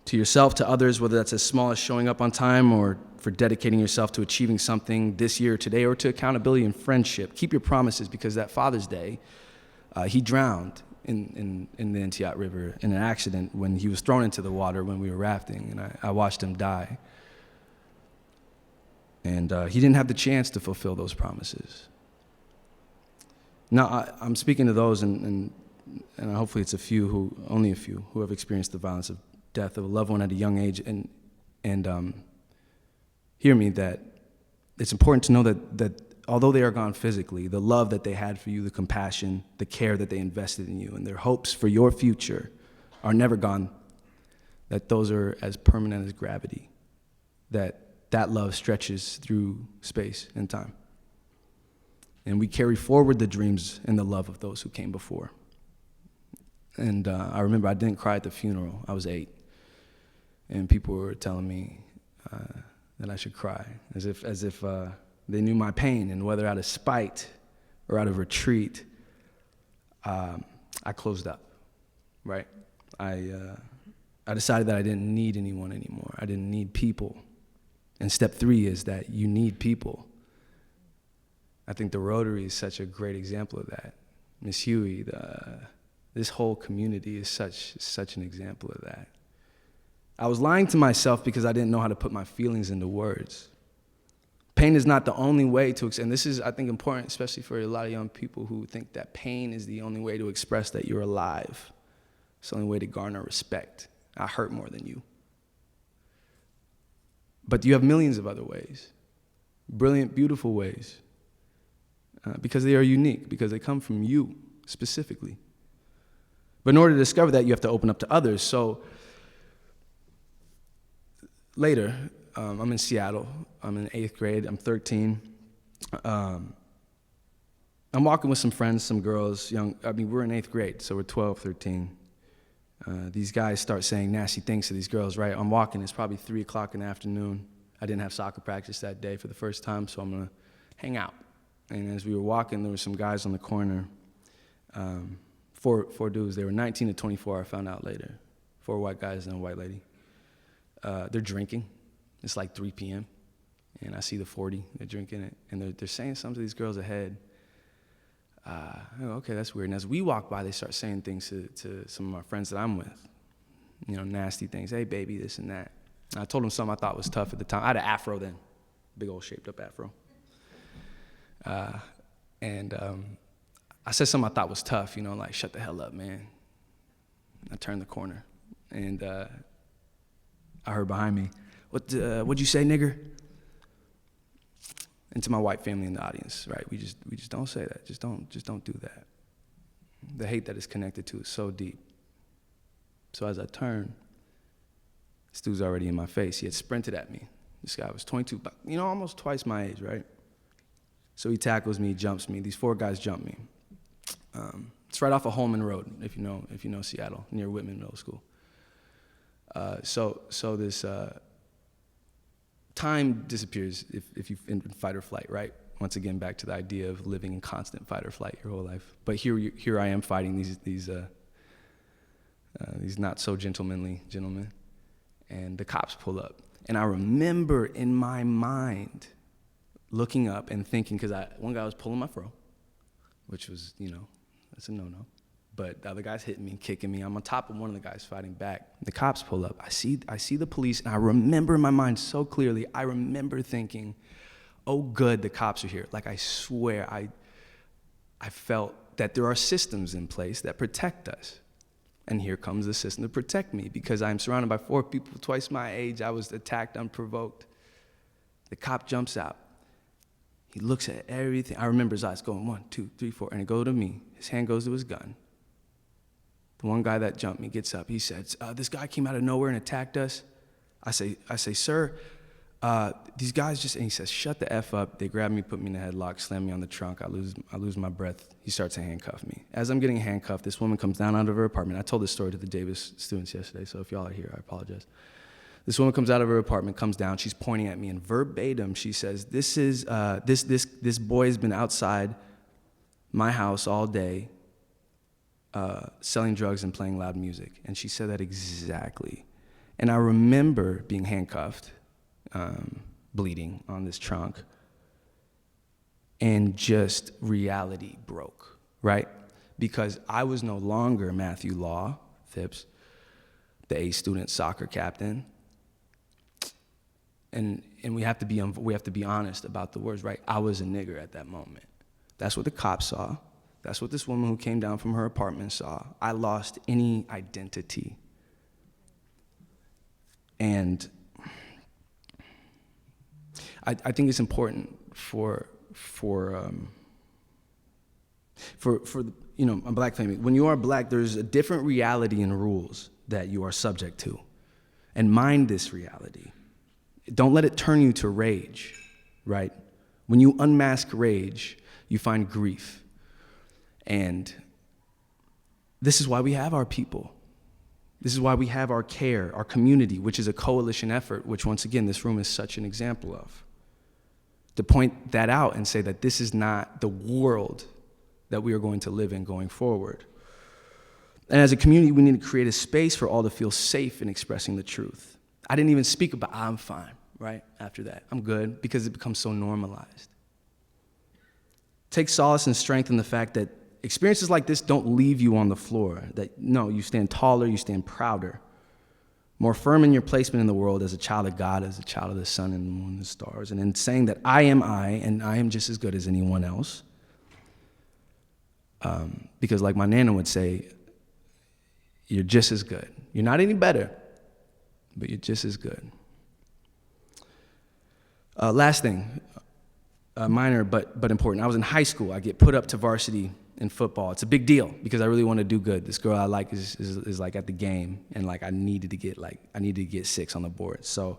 To yourself, to others, whether that's as small as showing up on time or for dedicating yourself to achieving something this year or today, or to accountability and friendship. Keep your promises, because that Father's Day, he drowned in the Intiat River in an accident when he was thrown into the water when we were rafting, and I watched him die. And he didn't have the chance to fulfill those promises. Now, I'm speaking to those, and hopefully it's only a few, who have experienced the violence of death of a loved one at a young age, and hear me, that it's important to know that although they are gone physically, the love that they had for you, the compassion, the care that they invested in you, and their hopes for your future are never gone, that those are as permanent as gravity, that love stretches through space and time. And we carry forward the dreams and the love of those who came before. And I remember I didn't cry at the funeral. I was 8. And people were telling me that I should cry, as if they knew my pain, and whether out of spite or out of retreat, I closed up, right? I decided that I didn't need anyone anymore. I didn't need people. And step 3 is that you need people. I think the Rotary is such a great example of that. Miss Huey, this whole community is such an example of that. I was lying to myself because I didn't know how to put my feelings into words. Pain is not the only way to, and this is, I think, important, especially for a lot of young people who think that pain is the only way to express that you're alive. It's the only way to garner respect. I hurt more than you. But you have millions of other ways, brilliant, beautiful ways, because they are unique, because they come from you specifically. But in order to discover that, you have to open up to others. So later, I'm in Seattle. I'm in 8th grade. I'm 13. I'm walking with some friends, some girls, we're in 8th grade, so we're 12, 13. These guys start saying nasty things to these girls, right? I'm walking, it's probably 3 o'clock in the afternoon. I didn't have soccer practice that day for the first time, so I'm gonna hang out. And as we were walking, there were some guys on the corner, 4 dudes. They were 19 to 24, I found out later. 4 white guys and a white lady. They're drinking. It's like 3 p.m. And I see the 40, they're drinking it, and they're saying something to these girls ahead. I go, okay, that's weird. And as we walk by, they start saying things to some of my friends that I'm with. Nasty things. Hey, baby, this and that. And I told them something I thought was tough at the time. I had an afro then, big old shaped up afro. I said something I thought was tough, like, shut the hell up, man. I turned the corner, and I heard behind me, what'd you say, nigger? And to my white family in the audience, right? We just don't say that. Just don't do that. The hate that is connected to is so deep. So as I turn, this dude's already in my face. He had sprinted at me. This guy was 22, almost twice my age, right? So he tackles me, jumps me. These 4 guys jump me. It's right off of Holman Road, if you know Seattle, near Whitman Middle School. So this time disappears if you're in fight or flight, right? Once again, back to the idea of living in constant fight or flight your whole life. But here I am fighting these not so gentlemanly gentlemen, and the cops pull up. And I remember in my mind looking up and thinking, because one guy was pulling my fro, which was, that's a no-no. But the other guy's hitting me, kicking me. I'm on top of one of the guys fighting back. The cops pull up. I see the police, and I remember in my mind so clearly, I remember thinking, oh, good, the cops are here. Like, I swear, I felt that there are systems in place that protect us. And here comes the system to protect me because I'm surrounded by 4 people twice my age. I was attacked unprovoked. The cop jumps out. He looks at everything. I remember his eyes going 1, 2, 3, 4, and it goes to me. His hand goes to his gun. The one guy that jumped me gets up. He says, this guy came out of nowhere and attacked us. I say, sir, these guys just, and he says, shut the F up. They grab me, put me in a headlock, slam me on the trunk. I lose my breath. He starts to handcuff me. As I'm getting handcuffed, this woman comes down out of her apartment. I told this story to the Davis students yesterday, so if y'all are here, I apologize. This woman comes out of her apartment, comes down. She's pointing at me, and verbatim, she says, this boy has been outside my house all day, selling drugs and playing loud music. And she said that exactly. And I remember being handcuffed, bleeding on this trunk, and just reality broke, right? Because I was no longer Matthew Law, Phipps, the A student soccer captain. And we have to be honest about the words, right? I was a nigger at that moment. That's what the cops saw. That's what this woman who came down from her apartment saw. I lost any identity. And I think it's important for a black family. When you are black, there's a different reality and rules that you are subject to. And mind this reality. Don't let it turn you to rage, right? When you unmask rage, you find grief. And this is why we have our people. This is why we have our care, our community, which is a coalition effort, which once again, this room is such an example of. To point that out and say that this is not the world that we are going to live in going forward. And as a community, we need to create a space for all to feel safe in expressing the truth. I didn't even speak about, I'm fine, right? After that, I'm good, because it becomes so normalized. Take solace and strength in the fact that experiences like this don't leave you on the floor. That no, you stand taller, you stand prouder, more firm in your placement in the world as a child of God, as a child of the sun and the moon and the stars. And in saying that I am I, and I am just as good as anyone else. Because like my Nana would say, you're just as good. You're not any better, but you're just as good. Last thing, minor but important. I was in high school. I get put up to varsity in football. It's a big deal because I really want to do good. This girl I like is like at the game, and like I needed to get 6 on the board. So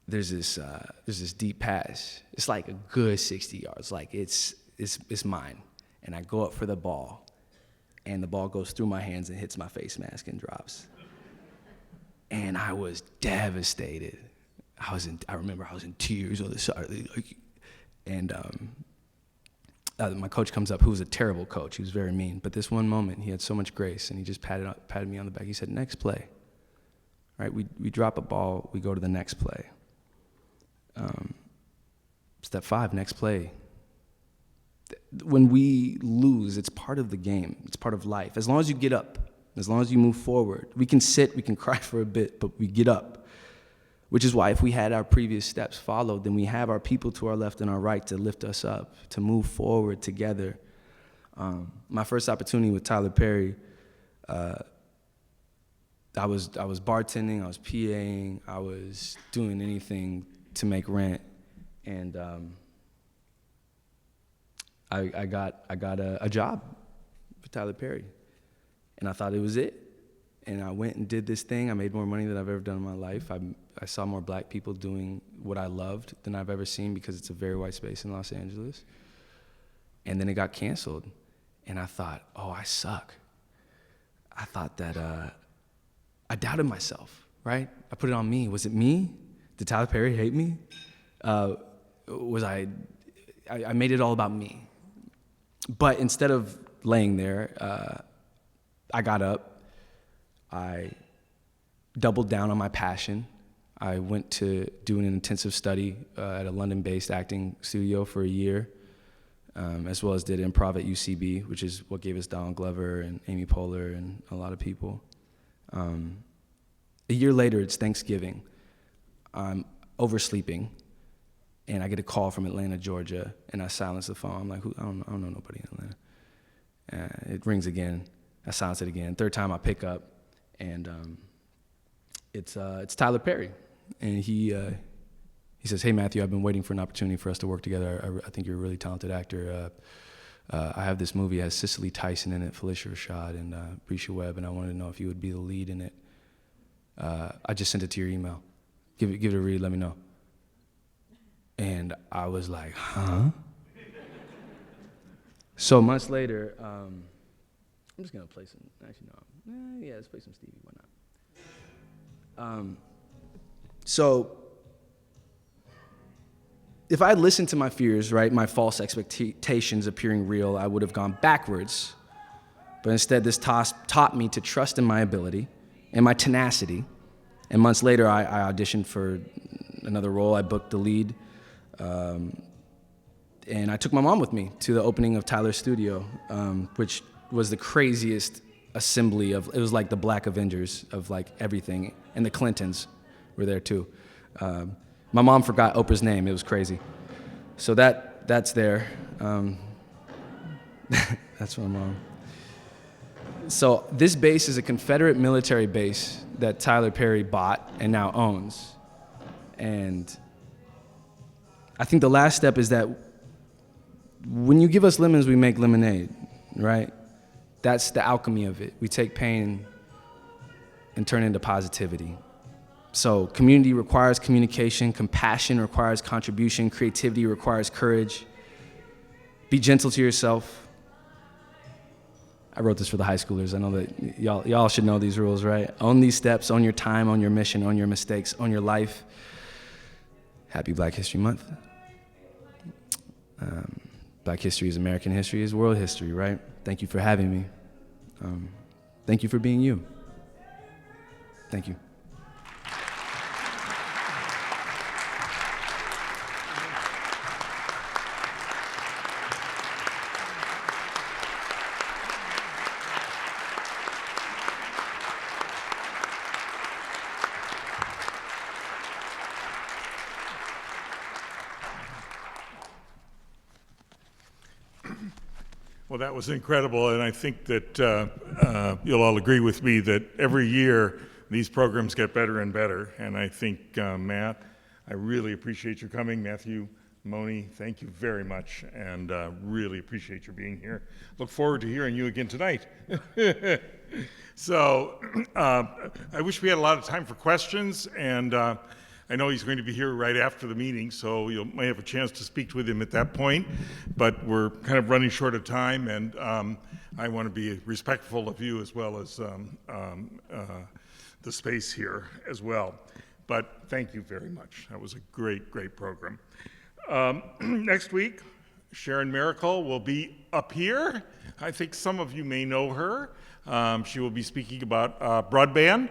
there's this deep pass. It's like a good 60 yards. Like it's mine. And I go up for the ball, and the ball goes through my hands and hits my face mask and drops. And I was devastated. I remember I was in tears on the side, and my coach comes up, who was a terrible coach. He was very mean, but this one moment, he had so much grace, and he just patted me on the back. He said, "Next play." Right? We drop a ball, we go to the next play. Step 5, next play. When we lose, it's part of the game. It's part of life. As long as you get up, as long as you move forward, we can sit, we can cry for a bit, but we get up. Which is why if we had our previous steps followed, then we have our people to our left and our right to lift us up, to move forward together. My first opportunity with Tyler Perry, I was bartending, I was PAing, I was doing anything to make rent, and I got a job with Tyler Perry, and I thought it was it. And I went and did this thing. I made more money than I've ever done in my life. I saw more black people doing what I loved than I've ever seen, because it's a very white space in Los Angeles. And then it got canceled. And I thought, oh, I suck. I thought that I doubted myself, right? I put it on me. Was it me? Did Tyler Perry hate me? I made it all about me. But instead of laying there, I got up. I doubled down on my passion. I went to do an intensive study at a London-based acting studio for a year, as well as did improv at UCB, which is what gave us Donald Glover and Amy Poehler and a lot of people. A year later, it's Thanksgiving. I'm oversleeping. and I get a call from Atlanta, Georgia, and I silence the phone. I'm like, I don't know nobody in Atlanta. It rings again. I silence it again. Third time I pick up, and it's Tyler Perry, and he says, "Hey Matthew, I've been waiting for an opportunity for us to work together. I think you're a really talented actor. I have this movie, it has Cicely Tyson in it, Felicia Rashad, and Brescia Webb, and I wanted to know if you would be the lead in it. I just sent it to your email. Give it a read, let me know." And I was like, huh? So months later, I'm just gonna play some, actually no, yeah, let's play some Stevie, why not? So if I had listened to my fears, right, my false expectations appearing real, I would have gone backwards. But instead, this taught me to trust in my ability and my tenacity. And months later, I auditioned for another role. I booked the lead. And I took my mom with me to the opening of Tyler's studio, which was the craziest assembly of, it was like the Black Avengers of like everything. And the Clintons were there too. My mom forgot Oprah's name. It was crazy. So that's there. That's my mom. So this base is a Confederate military base that Tyler Perry bought and now owns. And I think the last step is that when you give us lemons, we make lemonade, right? That's the alchemy of it. We take pain and turn it into positivity. So community requires communication, compassion requires contribution, creativity requires courage. Be gentle to yourself. I wrote this for the high schoolers. I know that y'all should know these rules, right? Own these steps, own your time, own your mission, own your mistakes, own your life. Happy Black History Month. Black history is American history, is world history, right? Thank you for having me. Thank you for being you. Thank you. Well, that was incredible, and I think that you'll all agree with me that every year these programs get better and better. And I think, Matt, I really appreciate your coming. Matthew, Moni, thank you very much, and really appreciate your being here. Look forward to hearing you again tonight. So I wish we had a lot of time for questions, and I know he's going to be here right after the meeting, so you may have a chance to speak with him at that point, but we're kind of running short of time, and I want to be respectful of you as well as the space here as well. But thank you very much. That was a great, great program. Next week, Sharon Miracle will be up here. I think some of you may know her. She will be speaking about broadband,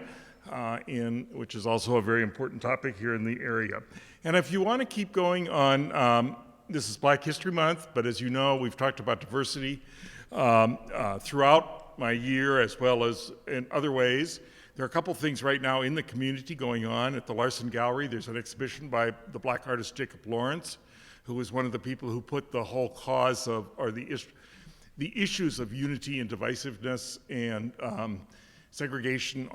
which is also a very important topic here in the area. And if you want to keep going on, this is Black History Month, but as you know, we've talked about diversity throughout my year as well as in other ways. There are a couple things right now in the community going on. At the Larson Gallery, there's an exhibition by the Black artist Jacob Lawrence, who was one of the people who put the whole cause of, or the issues of unity and divisiveness and segregation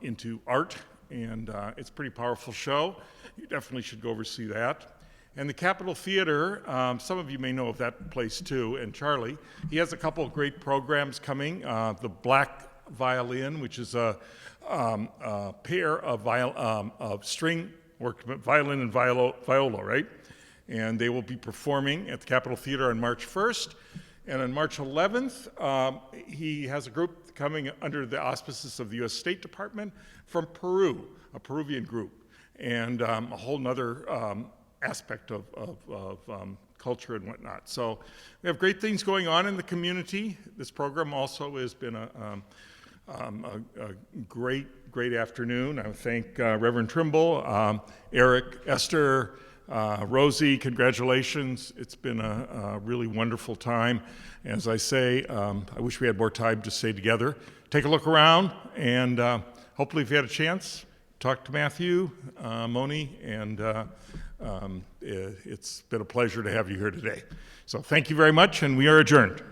into art, and it's a pretty powerful show. You definitely should go over see that. And the Capitol Theater, some of you may know of that place too, and Charlie, he has a couple of great programs coming. The Black Violin, which is a pair of string workmen, violin and viola, right? And they will be performing at the Capitol Theater on March 1st. And on March 11th, he has a group coming under the auspices of the U.S. State Department from Peru, a Peruvian group, and a whole nother aspect of culture and whatnot. So we have great things going on in the community. This program also has been a great, great afternoon. I thank Reverend Trimble, Eric, Esther, Rosie, congratulations. It's been a really wonderful time. As I say, I wish we had more time to stay together. Take a look around, and hopefully if you had a chance, talk to Matthew, Moni, and it's been a pleasure to have you here today. So thank you very much, and we are adjourned.